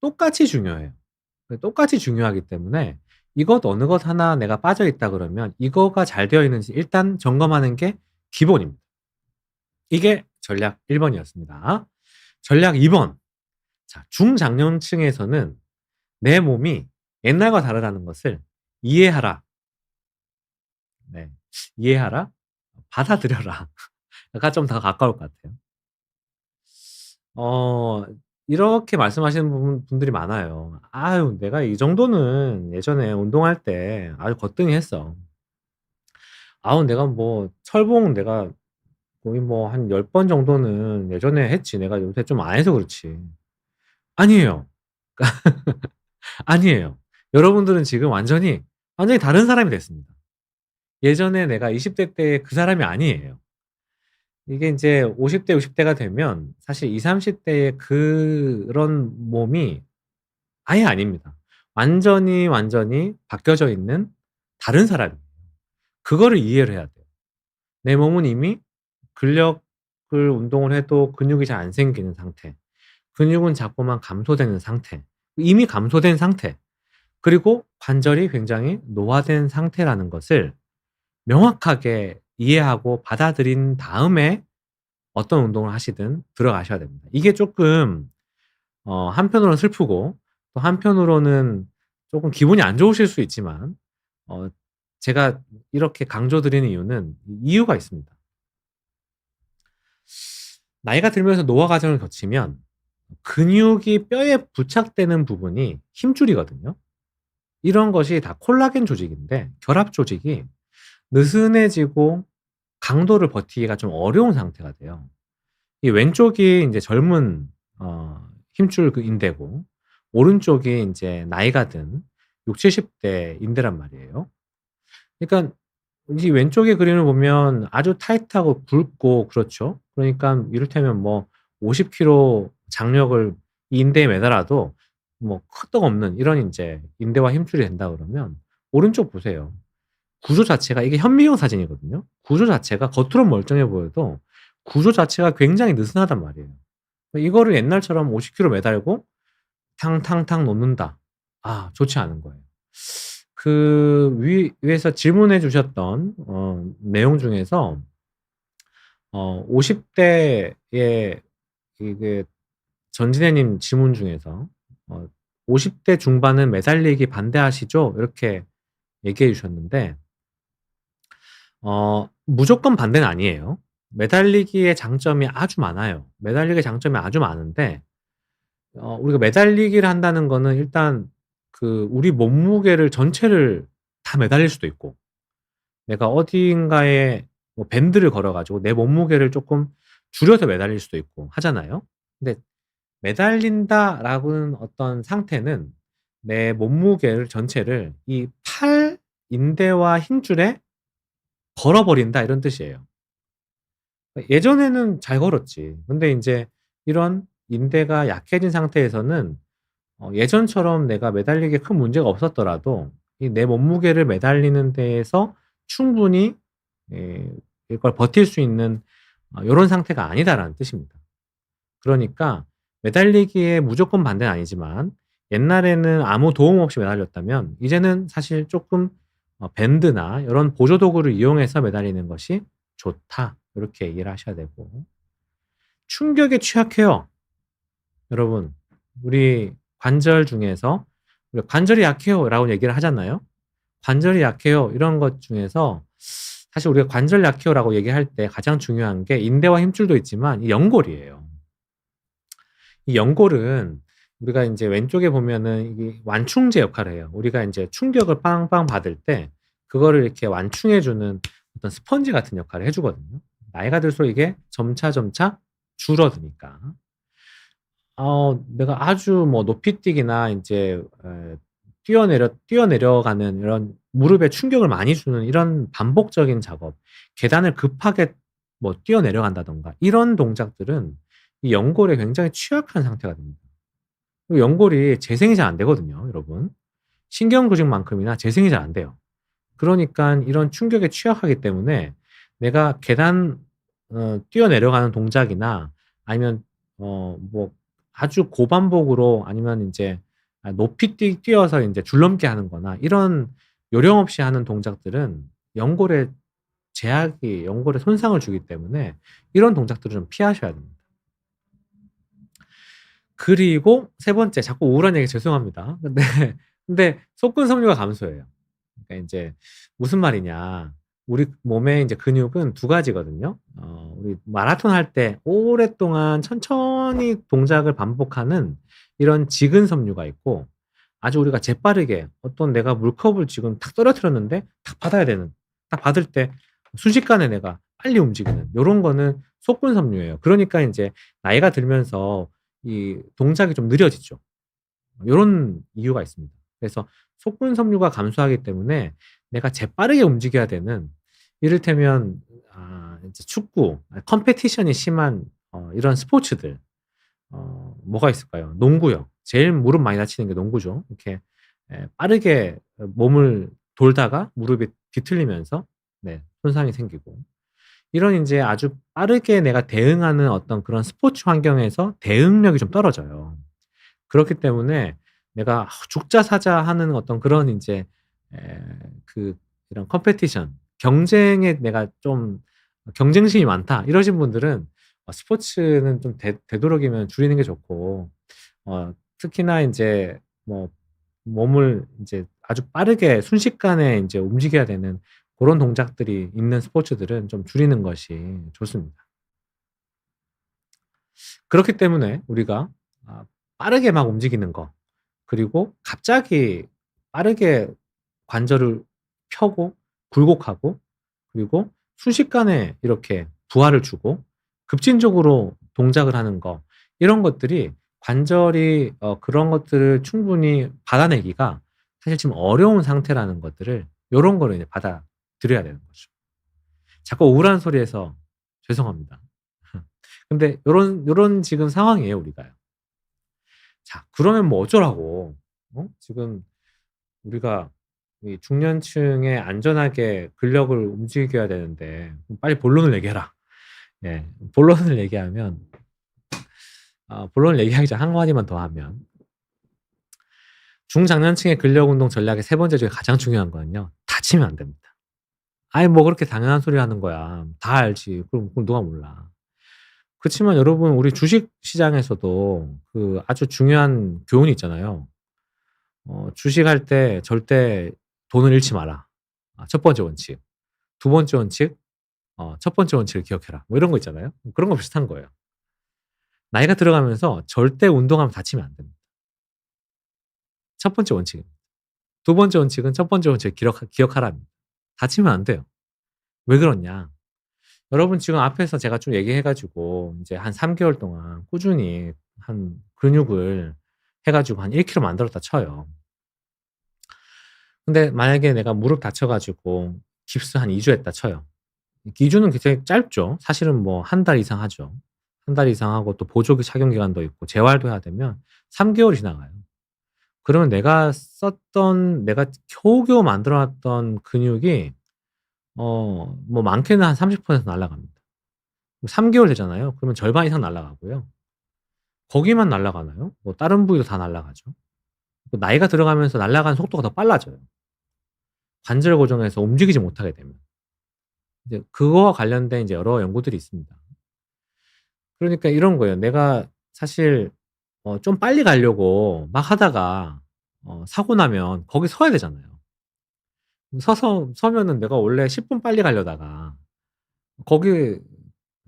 똑같이 중요해요. 똑같이 중요하기 때문에 이것 어느 것 하나 내가 빠져 있다 그러면 이거가 잘 되어 있는지 일단 점검하는 게 기본입니다. 이게 전략 1 번이었습니다. 전략 2 번. 자 중장년층에서는 내 몸이 옛날과 다르다는 것을 이해하라. 네. 이해하라, 받아들여라. 가 좀 더 가까울 것 같아요. 어 이렇게 말씀하시는 분들이 많아요. "아유 내가 이 정도는 예전에 운동할 때 아주 거뜬히 했어. 아우 내가 뭐 철봉 내가 거의 뭐 한 10번 정도는 예전에 했지. 내가 요새 좀 안 해서 그렇지." 아니에요. 아니에요. 여러분들은 지금 완전히 다른 사람이 됐습니다. 예전에 내가 20대 때의 그 사람이 아니에요. 이게 인제 50대 60 대가 되면 사실 20-30 대의 그런 몸이 아예 아닙니다. 완전히 바뀌어져 있는 다른 사람이에요. 그거를 이해를 해야 돼요. 내 몸은 이미 근력을 운동을 해도 근육이 잘 안 생기는 상태. 근육은 자꾸만 감소되는 상태. 이미 감소된 상태. 그리고 관절이 굉장히 노화된 상태라는 것을 명확하게 이해하고 받아들인 다음에 어떤 운동을 하시든 들어가셔야 됩니다. 이게 쪼끔 한편으로는 슬프고 또 한편으로는 쪼금 기분이 안 좋으실 수 있지만 어 제가 이렇게 강조드리는 이유는 이유가 있습니다. 나이가 들면서 노화 과정을 거치면 근육이 뼈에 부착되는 부분이 힘줄이거든요. 이런 것이 다 콜라겐 조직인데 결합 조직이 느슨해지고 강도를 버티기가 좀 어려운 상태가 돼요. 이 왼쪽이 인제 젊은 힘줄 그 인대고 오른쪽이 인제 나이가 든 60-70대 인대란 말이에요. 그러니까 이 왼쪽의 그림을 보면 아주 타이트하고 굵고 그렇죠. 그러니까 이를테면 뭐 50 킬로 장력을 이 인대에 매달아도 뭐 끄떡없는 이런 인제 인대와 힘줄이 된다 그러면 오른쪽 보세요. 구조 자체가 이게 현미경 사진이거든요. 구조 자체가 겉으론 멀쩡해 보여도 구조 자체가 굉장히 느슨하단 말이에요. 이거를 옛날처럼 50 킬로 매달고 탕탕탕 놓는다. 아 좋지 않은 거예요. 그 위에서 질문해 주셨던 내용 중에서 50 대의 이게 전진애 님 질문 중에서 "50대 중반은 매달리기 반대하시죠?" 이렇게 얘기해 주셨는데 무조건 반대는 아니에요. 매달리기의 장점이 아주 많아요. 매달리기의 장점이 아주 많은데 우리가 매달리기를 한다는 거는 일단 그 우리 몸무게를 전체를 다 매달릴 수도 있고 내가 어딘가에 뭐 밴드를 걸어 가지고 내 몸무게를 쪼끔 줄여서 매달릴 수도 있고 하잖아요. 근데 매달린다라고는 어떤 상태는 내 몸무게를 전체를 이 팔 인대와 힘줄에 걸어 버린다 이런 뜻이에요. 예전에는 잘 걸었지. 근데 인제 이런 인대가 약해진 상태에서는 예전처럼 내가 매달리기에 큰 문제가 없었더라도 이 내 몸무게를 매달리는 데에서 충분히 예 이걸 버틸 수 있는 요런 상태가 아니다라는 뜻입니다. 그러니까 매달리기에 무조건 반대는 아니지만 옛날에는 아무 도움 없이 매달렸다면 이제는 사실 쪼끔 밴드나 요런 보조 도구를 이용해서 매달리는 것이 좋다. 요렇게 이해를 하셔야 되고 충격에 취약해요. 여러분 우리 관절 중에서 우리가 "관절이 약해요."라고 얘기를 하잖아요. "관절이 약해요." 이런 것 중에서 사실 우리가 "관절 약해요."라고 얘기할 때 가장 중요한 게 인대와 힘줄도 있지만 이 연골이에요. 이 연골은 우리가 인제 왼쪽에 보면은 이게 완충제 역할을 해요. 우리가 인제 충격을 빵빵 받을 때 그거를 이렇게 완충해 주는 어떤 스펀지 같은 역할을 해 주거든요. 나이가 들수록 이게 점차 줄어드니까. 내가 아주 뭐 높이뛰기나 인제 뛰어내려가는 이런 무릎에 충격을 많이 주는 이런 반복적인 작업, 계단을 급하게 뭐 뛰어내려간다든가 이런 동작들은 이 연골에 굉장히 취약한 상태가 됩니다. 그리고 연골이 재생이 잘 안 되거든요, 여러분. 신경 조직만큼이나 재생이 잘 안 돼요. 그러니깐 이런 충격에 취약하기 때문에 내가 계단 뛰어내려가는 동작이나 아니면 뭐 아주 고반복으로 아니면 인제 높이 뛰어서 인제 줄넘기 하는 거나 이런 요령 없이 하는 동작들은 연골에 제약이 연골에 손상을 주기 때문에 이런 동작들을 좀 피하셔야 됩니다. 그리고 세 번째 자꾸 우울한 얘기 죄송합니다. 근데 속근섬유가 감소해요. 그러니까 인제 무슨 말이냐. 우리 몸의 인제 근육은 두 가지거든요. 우리 마라톤 할 때 오랫동안 천천히 동작을 반복하는 이런 지근섬유가 있고 아주 우리가 재빠르게 어떤 내가 물컵을 지금 탁 떨어뜨렸는데 탁 받아야 되는 딱 받을 때 순식간에 내가 빨리 움직이는 요런 거는 속근섬유예요. 그러니까 인제 나이가 들면서 이 동작이 좀 느려지죠. 요런 이유가 있습니다. 그래서 속근섬유가 감소하기 때문에 내가 재빠르게 움직여야 되는 이를테면 이제 축구 컴페티션이 심한 이런 스포츠들 뭐가 있을까요? 농구요. 제일 무릎 많이 다치는 게 농구죠. 이렇게 빠르게 몸을 돌다가 무릎이 뒤틀리면서 네 손상이 생기고 이런 인제 아주 빠르게 내가 대응하는 어떤 그런 스포츠 환경에서 대응력이 좀 떨어져요. 그렇기 때문에 내가 죽자 사자 하는 어떤 그런 인제 에 그 이런 컴페티션 경쟁에 내가 좀 '경쟁심이 많다.' 이러신 분들은 스포츠는 좀 되도록이면 줄이는 게 좋고 특히나 인제 뭐 몸을 인제 아주 빠르게 순식간에 인제 움직여야 되는 고런 동작들이 있는 스포츠들은 좀 줄이는 것이 좋습니다. 그렇기 때문에 우리가 빠르게 막 움직이는 거 그리고 갑자기 빠르게 관절을 펴고 굴곡하고 그리고 순식간에 이렇게 부하를 주고 급진적으로 동작을 하는 거 이런 것들이 관절이 그런 것들을 충분히 받아내기가 사실 지금 어려운 상태라는 것들을 요런 거를 이제 드려야 되는 거죠. 자꾸 우울한 소리해서 죄송합니다. 근데 요런 지금 상황이에요, 우리가요. 자, 그러면 뭐 어쩌라고. 지금 우리가 이 중년층에 안전하게 근력을 움직여야 되는데 빨리 본론을 얘기해라. 예. 본론을 얘기하면 본론을 얘기하기 전에 한 마디만 더 하면 중장년층의 근력 운동 전략의 세 번째 중에 가장 중요한 거는요. 다치면 안 됩니다. 아이 뭐 그렇게 당연한 소리 하는 거야. 다 알지. 그럼 누가 몰라. 그치만 여러분 우리 주식 시장에서도 그 아주 중요한 교훈이 있잖아요. 주식할 때 절대 돈을 잃지 마라. 첫 번째 원칙. 두 번째 원칙, 첫 번째 원칙을 기억해라. 뭐 이런 거 있잖아요. 그런 거 비슷한 거예요. 나이가 들어가면서 절대 운동하면 다치면 안 됩니다. 첫 번째 원칙입니다. 두 번째 원칙은 첫 번째 원칙을 기억하랍니다. 다치면 안 돼요. 왜 그러냐? 여러분 지금 앞에서 제가 좀 얘기해 가지고 이제 한 3개월 동안 꾸준히 한 근육을 해 가지고 한 1kg 만들었다 쳐요. 근데 만약에 내가 무릎 다쳐 가지고 깁스 한 2주 했다 쳐요. 2주는 굉장히 짧죠. 사실은 뭐 한 달 이상 하죠. 한 달 이상 하고 또 보조기 착용 기간도 있고 재활도 해야 되면 3개월이 지나가요. 그러면 내가 겨우겨우 만들어 놨던 근육이 뭐 많게는 한 30% 날아갑니다. 3개월 되잖아요. 그러면 절반 이상 날아가고요. 거기만 날아가나요? 뭐 다른 부위도 다 날아가죠. 또 나이가 들어가면서 날아가는 속도가 더 빨라져요. 관절 고정해서 움직이지 못하게 되면. 이제 그거와 관련된 이제 여러 연구들이 있습니다. 그러니까 이런 거예요. 내가 사실 좀 빨리 가려고 막 하다가 사고 나면 거기 서야 되잖아요. 서면은 내가 원래 10분 빨리 가려다가 거기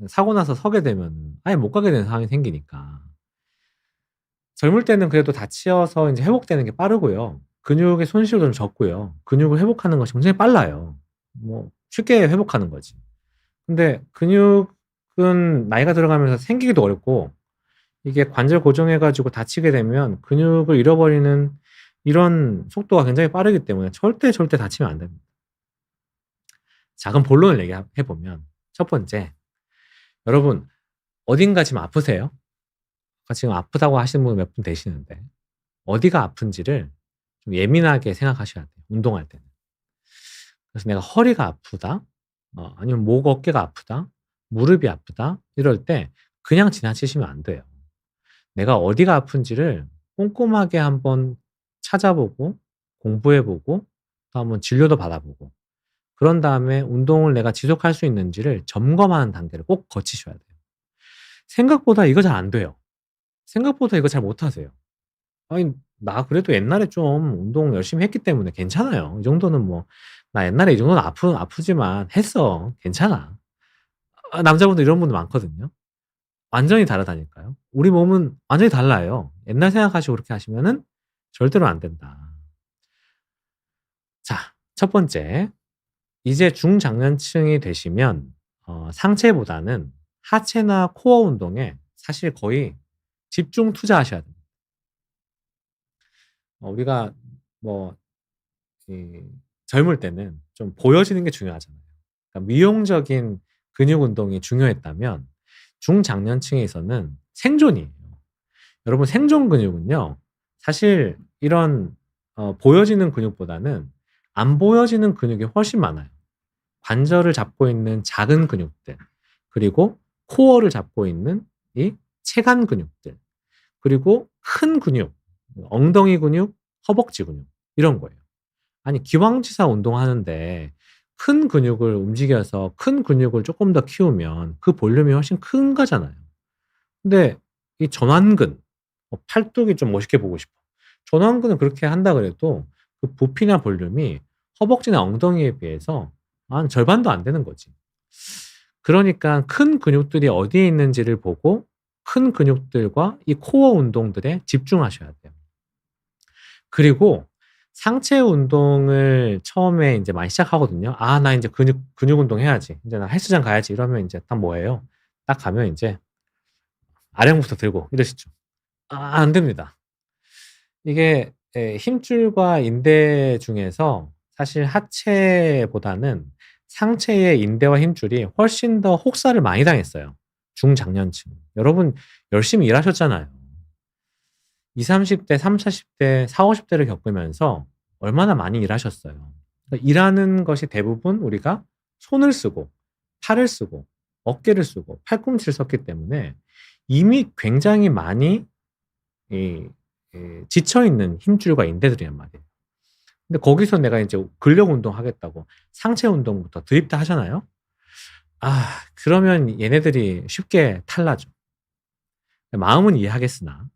사고 나서 서게 되면은 아예 못 가게 되는 상황이 생기니까. 젊을 때는 그래도 다치어서 인제 회복되는 게 빠르고요. 근육의 손실도 좀 적고요. 근육을 회복하는 것이 굉장히 빨라요. 뭐 쉽게 회복하는 거지. 근데 근육은 나이가 들어가면서 생기기도 어렵고 이게 관절 고정해 가지고 다치게 되면 근육을 잃어버리는 이런 속도가 굉장히 빠르기 때문에 절대 다치면 안 됩니다. 자, 그럼 본론을 얘기해 보면 첫 번째, 여러분 어딘가 지금 아프세요? 지금 아프다고 하시는 분 몇 분 계시는데 어디가 아픈지를 좀 예민하게 생각하셔야 돼요, 운동할 때는. 그래서 내가 허리가 아프다, 아니면 목, 어깨가 아프다, 무릎이 아프다 이럴 때 그냥 지나치시면 안 돼요. 내가 어디가 아픈지를 꼼꼼하게 한번 찾아보고 공부해 보고 또 한번 진료도 받아 보고 그런 다음에 운동을 내가 지속할 수 있는지를 점검하는 단계를 꼭 거치셔야 돼요. 생각보다 이거 잘 안 돼요. 생각보다 이거 잘 못하세요. 아니 나 그래도 옛날에 좀 운동 열심히 했기 때문에 괜찮아요. 이 정도는 뭐 나 옛날에 이 정도는 아프지만 했어. 괜찮아. 남자분들 이런 분들 많거든요. 완전히 다르다니까요. 우리 몸은 완전히 달라요. 옛날 생각하시고 그렇게 하시면은 절대로 안 된다. 자, 첫 번째. 이제 중장년층이 되시면 상체보다는 하체나 코어 운동에 사실 거의 집중 투자하셔야 됩니다. 우리가 뭐 이 젊을 때는 좀 보여지는 게 중요하잖아요. 그러니까 미용적인 근육 운동이 중요했다면 중장년층에서는 생존이에요. 여러분 생존 근육은요. 사실 이런 보여지는 근육보다는 안 보여지는 근육이 훨씬 많아요. 관절을 잡고 있는 작은 근육들, 그리고 코어를 잡고 있는 이 체간 근육들, 그리고 큰 근육, 엉덩이 근육, 허벅지 근육 이런 거예요. 아니 기왕치사 운동하는데 큰 근육을 움직여서 큰 근육을 조금 더 키우면 그 볼륨이 훨씬 큰 거잖아요. 근데 이 전완근, 팔뚝이 좀 멋있게 보고 싶어. 전완근은 그렇게 한다 그래도 그 부피나 볼륨이 허벅지나 엉덩이에 비해서 한 절반도 안 되는 거지. 그러니까 큰 근육들이 어디에 있는지를 보고 큰 근육들과 이 코어 운동들에 집중하셔야 돼요. 그리고 상체 운동을 처음에 인제 많이 시작하거든요. '아 나 인제 근육 운동 해야지. 인제 나 헬스장 가야지.' 이러면 인제 딱 뭐예요? 딱 가면 인제 아령부터 들고 이러시죠. 안 됩니다. 이게 힘줄과 인대 중에서 사실 하체보다는 상체의 인대와 힘줄이 훨씬 더 혹사를 많이 당했어요. 중장년층. 여러분 열심히 일하셨잖아요. 20-30대, 30-40대, 40-50대를 겪으면서 얼마나 많이 일하셨어요. 그러니까 일하는 것이 대부분 우리가 손을 쓰고 팔을 쓰고 어깨를 쓰고 팔꿈치를 썼기 때문에 이미 굉장히 많이 이 지쳐 있는 힘줄과 인대들이란 말이에요. 근데 거기서 내가 이제 근력 운동하겠다고 상체 운동부터 드립다 하잖아요. 그러면 얘네들이 쉽게 탈나죠. 마음은 이해하겠으나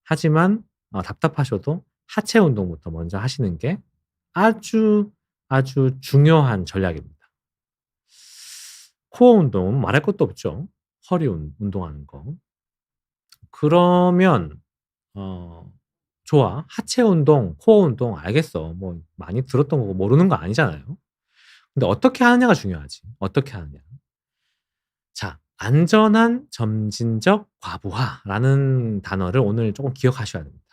하지만 답답하셔도 하체 운동부터 먼저 하시는 게 아주, 아주 중요한 전략입니다. 코어 운동은 말할 것도 없죠. 허리 운동하는 거. 그러면 좋아. 하체 운동, 코어 운동 알겠어. 뭐 많이 들었던 거고 모르는 거 아니잖아요. 근데 어떻게 하느냐가 중요하지. 어떻게 하느냐. 자, 안전한 점진적 과부하라는 단어를 오늘 조금 기억하셔야 됩니다.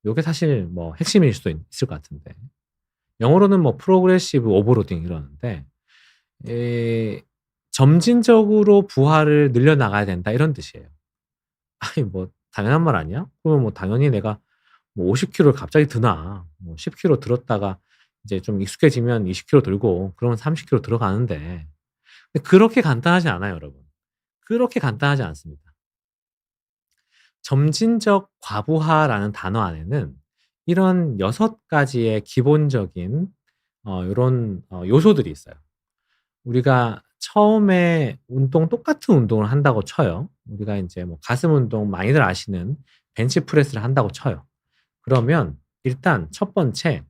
요게 사실 뭐 핵심일 수도 있을 것 같은데. 영어로는 뭐 프로그레시브 오버로딩 이러는데 점진적으로 부하를 늘려나가야 된다 이런 뜻이에요. 아니 뭐 당연한 말 아니야? 그러면 뭐 당연히 내가 뭐 50kg를 갑자기 드나 뭐 10kg 들었다가 이제 좀 익숙해지면 20kg 들고 그러면 30kg 들어가는데 근데 그렇게 간단하지 않아요, 여러분. 그렇게 간단하지 않습니다. 점진적 과부하라는 단어 안에는 이런 6가지의 기본적인 요런 요소들이 있어요. 우리가 처음에 똑같은 운동을 한다고 쳐요. 우리가 인제 뭐 가슴 운동 많이들 아시는 벤치프레스를 한다고 쳐요. 그러면 일단 첫 번째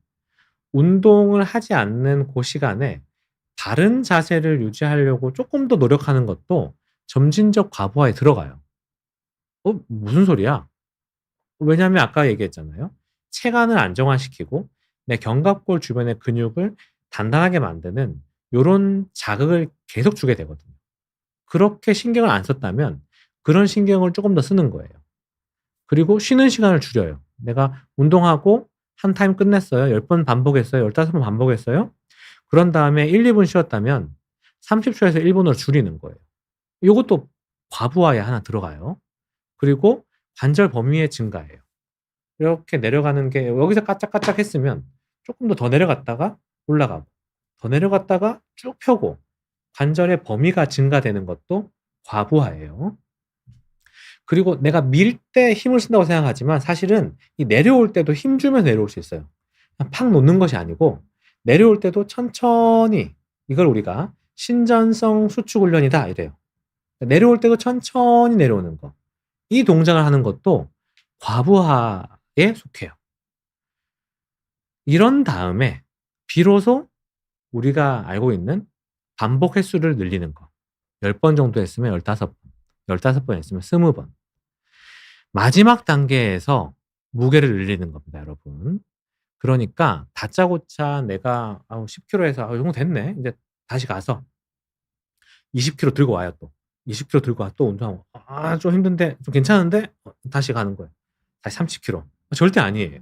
운동을 하지 않는 고 시간에 바른 자세를 유지하려고 쪼끔 더 노력하는 것도 점진적 과부하에 들어가요. 무슨 소리야? 왜냐하면 아까 얘기했잖아요. 체간을 안정화시키고 내 견갑골 주변의 근육을 단단하게 만드는 요런 자극을 계속 주게 되거든요. 그렇게 신경을 안 썼다면 그런 신경을 쪼금 더 쓰는 거예요. 그리고 쉬는 시간을 줄여요. 내가 운동하고 한 타임 끝냈어요. 10번 반복했어요. 15번 반복했어요. 그런 다음에 1-2분 쉬었다면 30초에서 1 분으로 줄이는 거예요. 요것도 과부하에 하나 들어가요. 그리고 관절 범위의 증가예요. 이렇게 내려가는 게 여기서 까짝까짝 했으면 쪼끔 더 내려갔다가 올라가고 더 내려갔다가 쭉 펴고 관절의 범위가 증가되는 것도 과부하예요. 그리고 내가 밀 때 힘을 쓴다고 생각하지만 사실은 이 내려올 때도 힘 주면서 내려올 수 있어요. 그냥 팍 놓는 것이 아니고 내려올 때도 천천히 이걸 우리가 신전성 수축 훈련이다 이래요. 내려올 때도 천천히 내려오는 거. 이 동작을 하는 것도 과부하에 속해요. 이런 다음에 비로소 우리가 알고 있는 반복 횟수를 늘리는 거. 10번 정도 했으면 15번, 15번 했으면 20번. 마지막 단계에서 무게를 늘리는 겁니다, 여러분. 그러니까 다짜고짜 내가 10kg에서 이 정도 됐네. 이제 다시 가서 20kg 들고 와요, 또. 20kg 들고 와 또 운동하고 좀 힘든데 좀 괜찮은데 다시 가는 거예요. 다시 30kg. 절대 아니에요.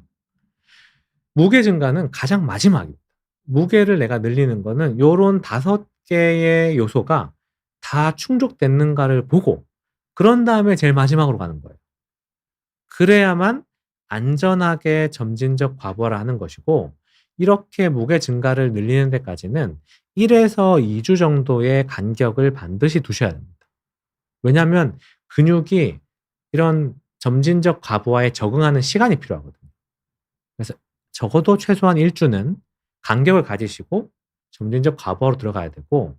무게 증가는 가장 마지막입니다. 무게를 내가 늘리는 거는 요런 5개의 요소가 다 충족됐는가를 보고 그런 다음에 제일 마지막으로 가는 거예요. 그래야만 안전하게 점진적 과부하를 하는 것이고 이렇게 무게 증가를 늘리는 데까지는 1에서 2주 정도의 간격을 반드시 두셔야 됩니다. 왜냐하면 근육이 이런 점진적 과부하에 적응하는 시간이 필요하거든요. 그래서 적어도 최소한 1주는 간격을 가지시고 점진적 과부하로 들어가야 되고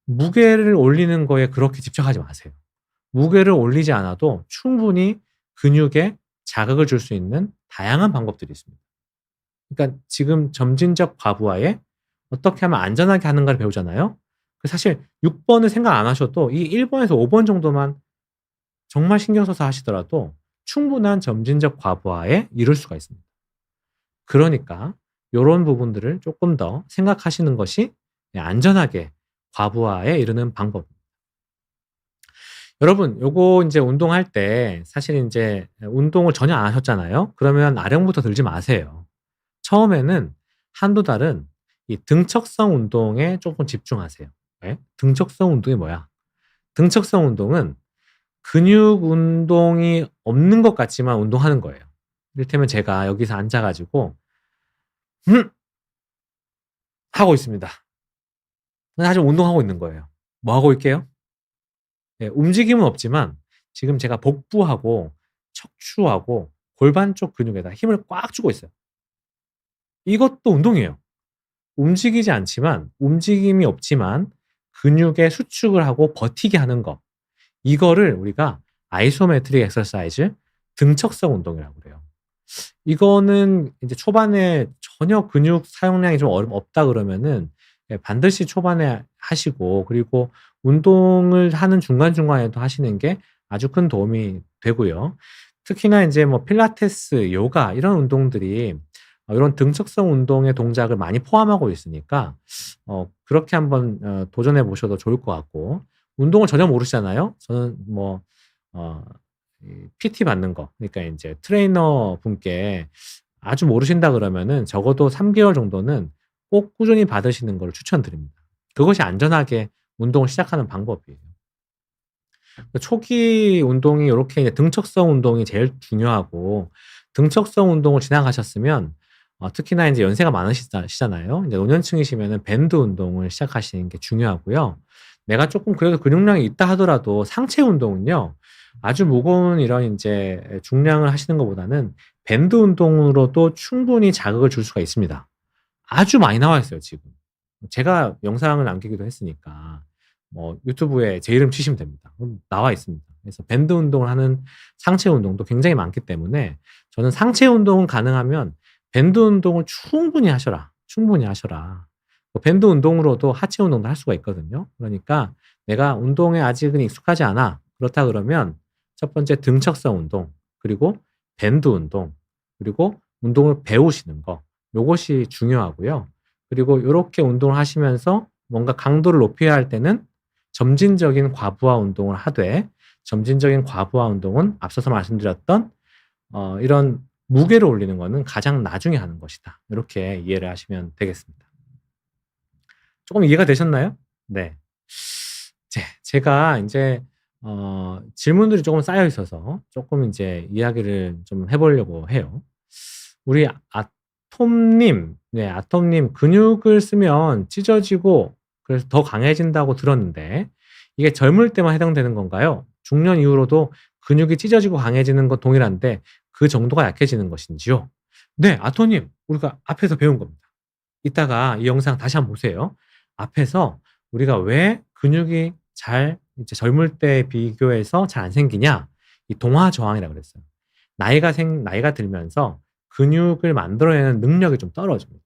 무게를 올리는 거에 그렇게 집착하지 마세요. 무게를 올리지 않아도 충분히 근육에 자극을 줄 수 있는 다양한 방법들이 있습니다. 그러니까 지금 점진적 과부하에 어떻게 하면 안전하게 하는가를 배우잖아요. 사실 6번을 생각 안 하셔도 이 1번에서 5번 정도만 정말 신경 써서 하시더라도 충분한 점진적 과부하에 이를 수가 있습니다. 그러니까 요런 부분들을 쪼끔 더 생각하시는 것이 안전하게 과부하에 이르는 방법입니다. 여러분 요거 인제 운동할 때 사실 인제 운동을 전혀 안 하셨잖아요. 그러면 아령부터 들지 마세요. 처음에는 1-2 달은 이 등척성 운동에 조금 집중하세요. 왜? 등척성 운동이 뭐야? 등척성 운동은 근육 운동이 없는 것 같지만 운동하는 거예요. 이를테면 제가 여기서 앉아 가지고 하고 있습니다. 사실 운동하고 있는 거예요. 뭐 하고 있게요? 예, 움직임은 없지만 지금 제가 복부하고 척추하고 골반 쪽 근육에다 힘을 꽉 주고 있어요. 이것도 운동이에요. 움직이지 않지만 움직임이 없지만 근육의 수축을 하고 버티게 하는 거. 이거를 우리가 아이소메트릭 exercise 등척성 운동이라고 그래요. 이거는 이제 초반에 전혀 근육 사용량이 좀 없다 그러면은 반드시 초반에 하시고, 그리고 운동을 하는 중간중간에도 하시는 게 아주 큰 도움이 되고요. 특히나 이제 뭐 필라테스, 요가 이런 운동들이 이런 등척성 운동의 동작을 많이 포함하고 있으니까 그렇게 한번 도전해 보셔도 좋을 것 같고, 운동을 전혀 모르시잖아요. 저는 뭐 PT 받는 거, 그러니까 이제 트레이너 분께 아주 모르신다 그러면은 적어도 3개월 정도는 꼭 꾸준히 받으시는 걸 추천드립니다. 그것이 안전하게 운동을 시작하는 방법이에요. 초기 운동이 요렇게 이제 등척성 운동이 제일 중요하고, 등척성 운동을 지나가셨으면 특히나 인제 연세가 많으시잖아요. 이제 노년층이시면은 밴드 운동을 시작하시는 게 중요하고요. 내가 쪼끔 그래도 근육량이 있다 하더라도 상체 운동은요, 아주 무거운 이런 인제 중량을 하시는 것보다는 밴드 운동으로도 충분히 자극을 줄 수가 있습니다. 아주 많이 나와 있어요, 지금. 제가 영상을 남기기도 했으니까 뭐 유튜브에 제 이름 치시면 됩니다. 그럼 나와 있습니다. 그래서 밴드 운동을 하는 상체 운동도 굉장히 많기 때문에 저는 상체 운동은 가능하면 밴드 운동을 충분히 하셔라. 충분히 하셔라. 밴드 운동으로도 하체 운동도 할 수가 있거든요. 그러니까 내가 운동에 아직은 익숙하지 않아. 그렇다 그러면 첫 번째 등척성 운동, 그리고 밴드 운동, 그리고 운동을 배우시는 거. 요것이 중요하고요. 그리고 요렇게 운동을 하시면서 뭔가 강도를 높여야 할 때는 점진적인 과부하 운동을 하되, 점진적인 과부하 운동은 앞서서 말씀드렸던 이런 무게를 올리는 거는 가장 나중에 하는 것이다. 이렇게 이해를 하시면 되겠습니다. 조금 이해가 되셨나요? 네. 제가 인제 질문들이 조금 쌓여 있어서 조금 인제 이야기를 좀 해 보려고 해요. 우리 아톰님, 네, 아톰님, 근육을 쓰면 찢어지고 그래서 더 강해진다고 들었는데 이게 젊을 때만 해당되는 건가요? 중년 이후로도 근육이 찢어지고 강해지는 건 동일한데 그 정도가 약해지는 것인지요? 네, 아톰님, 우리가 앞에서 배운 겁니다. 이따가 이 영상 다시 한번 보세요. 앞에서 우리가 왜 근육이 잘 이제 젊을 때 비교해서 잘 안 생기냐? 이 동화 저항이라고 그랬어요. 나이가 들면서 근육을 만들어내는 능력이 좀 떨어집니다.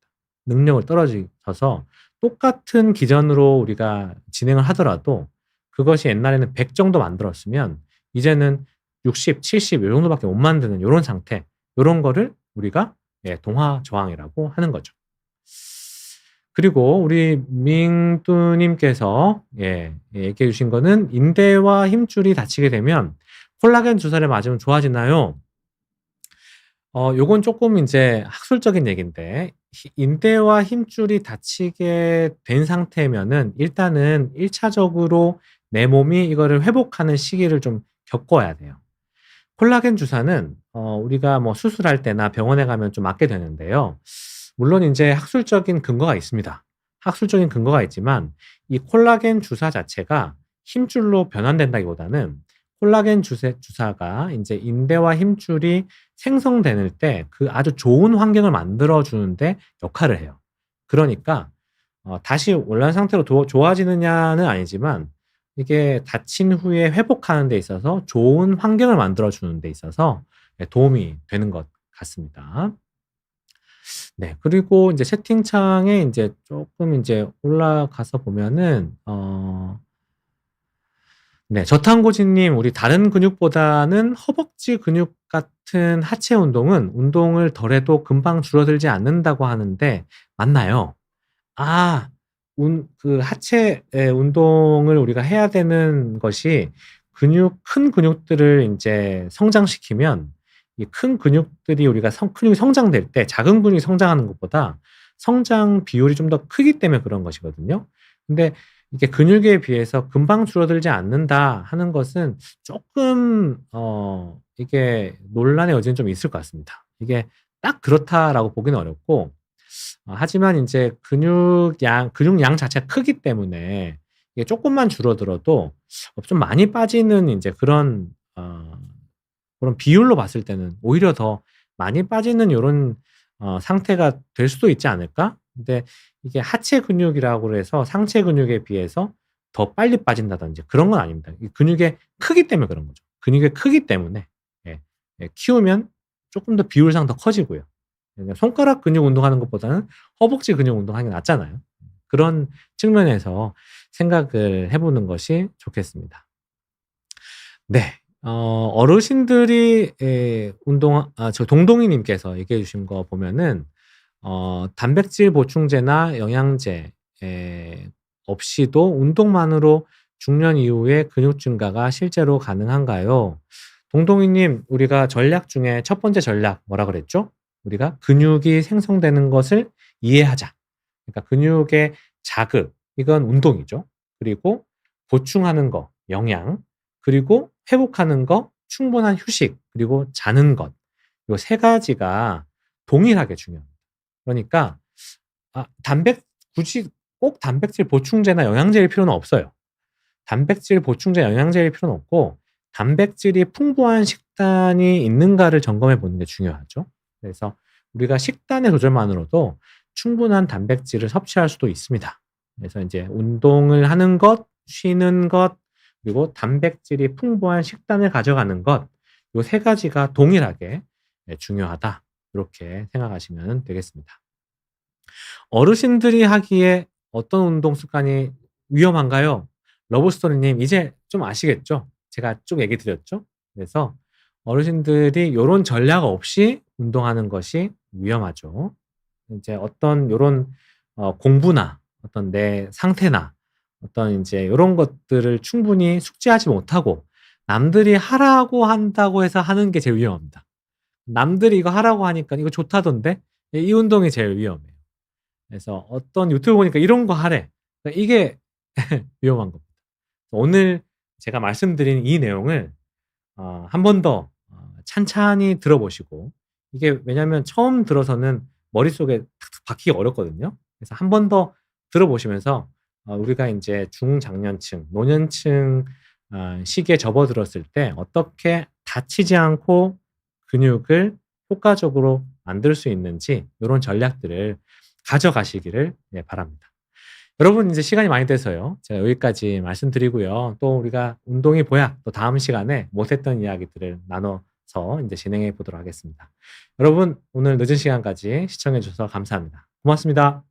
능력을 떨어져서 똑같은 기전으로 우리가 진행을 하더라도 그것이 옛날에는 100 정도 만들었으면 이제는 60, 70 요 정도밖에 못 만드는 요런 상태, 요런 거를 우리가 동화 저항이라고 하는 거죠. 그리고 우리 민뚜님께서 얘기해 주신 거는 인대와 힘줄이 다치게 되면 콜라겐 주사를 맞으면 좋아지나요? 요건 조금 인제 학술적인 얘기인데, 인대와 힘줄이 다치게 된 상태면은 일단은 1 차적으로 내 몸이 이거를 회복하는 시기를 좀 겪어야 돼요. 콜라겐 주사는 우리가 뭐 수술할 때나 병원에 가면 좀 맞게 되는데요. 물론 인제 학술적인 근거가 있습니다. 학술적인 근거가 있지만 이 콜라겐 주사 자체가 힘줄로 변환된다기보다는 콜라겐 주사가 인제 인대와 힘줄이 생성될 때 그 아주 좋은 환경을 만들어 주는데 역할을 해요. 그러니까 다시 원래 상태로 좋아지느냐는 아니지만 이게 다친 후에 회복하는 데 있어서 좋은 환경을 만들어 주는 데 있어서 도움이 되는 것 같습니다. 네. 그리고 인제 채팅창에 인제 쪼끔 인제 올라가서 보면은 네, 저탄고지님, 우리 다른 근육보다는 허벅지 근육 같은 하체 운동은 운동을 덜 해도 금방 줄어들지 않는다고 하는데 맞나요? 아, 그 하체 운동을 우리가 해야 되는 것이 큰 근육들을 인제 성장시키면 이 큰 근육들이 우리가 근육이 성장될 때 작은 근육이 성장하는 것보다 성장 비율이 좀 더 크기 때문에 그런 것이거든요. 근데 이게 근육에 비해서 금방 줄어들지 않는다 하는 것은 조금 이게 논란의 여지는 좀 있을 것 같습니다. 이게 딱 그렇다라고 보기는 어렵고, 하지만 인제 근육량 자체가 크기 때문에 이게 쪼끔만 줄어들어도 좀 많이 빠지는 인제 그런 비율로 봤을 때는 오히려 더 많이 빠지는 요런 상태가 될 수도 있지 않을까? 근데 이게 하체 근육이라고 그래서 상체 근육에 비해서 더 빨리 빠진다든지 그런 건 아닙니다. 이 근육의 크기 때문에 그런 거죠. 근육의 크기 때문에 예 키우면 쪼끔 더 비율상 더 커지고요. 그러니까 손가락 근육 운동하는 것보다는 허벅지 근육 운동하는 게 낫잖아요. 그런 측면에서 생각을 해 보는 것이 좋겠습니다. 네. 어르신들이 저 동동이 님께서 얘기해 주신 거 보면은 단백질 보충제나 영양제 없이도 운동만으로 중년 이후에 근육 증가가 실제로 가능한가요? 동동이 님, 우리가 전략 중에 첫 번째 전략 뭐라 그랬죠? 우리가 근육이 생성되는 것을 이해하자. 그러니까 근육의 자극, 이건 운동이죠. 그리고 보충하는 거, 영양, 그리고 회복하는 거, 충분한 휴식, 그리고 자는 것. 요 세 가지가 동일하게 중요합니다. 그러니까 굳이 꼭 단백질 보충제나 영양제일 필요는 없어요. 단백질 보충제, 영양제일 필요는 없고 단백질이 풍부한 식단이 있는가를 점검해 보는 게 중요하죠. 그래서 우리가 식단의 조절만으로도 충분한 단백질을 섭취할 수도 있습니다. 그래서 인제 운동을 하는 것, 쉬는 것, 그리고 단백질이 풍부한 식단을 가져가는 것, 요 세 가지가 동일하게 중요하다. 요렇게 생각하시면 되겠습니다. 어르신들이 하기에 어떤 운동 습관이 위험한가요? 러브스토리 님, 이제 좀 아시겠죠? 제가 쭉 얘기 드렸죠? 그래서 어르신들이 요런 전략 없이 운동하는 것이 위험하죠. 인제 어떤 요런 공부나 어떤 내 상태나 어떤 인제 요런 것들을 충분히 숙지하지 못하고 남들이 하라고 한다고 해서 하는 게 제일 위험합니다. 남들이 이거 하라고 하니까 "이거 좋다던데?" 이 운동이 제일 위험해요. 그래서 어떤 유튜브 보니까 "이런 거 하래." 그러니까 이게 위험한 겁니다. 오늘 제가 말씀드린 이 내용을 한 번 더 찬찬히 들어보시고, 이게 왜냐하면 처음 들어서는 머릿속에 탁탁 박히기가 어렵거든요. 그래서 한 번 더 들어보시면서 우리가 인제 중장년층, 노년층 시기에 접어들었을 때 어떻게 다치지 않고 근육을 효과적으로 만들 수 있는지 요런 전략들을 가져가시기를 바랍니다. 여러분, 이제 시간이 많이 돼서요, 제가 여기까지 말씀드리고요. 또 우리가 운동이 보약, 또 다음 시간에 못 했던 이야기들을 나눠서 인제 진행해 보도록 하겠습니다. 여러분, 오늘 늦은 시간까지 시청해 주셔서 감사합니다. 고맙습니다.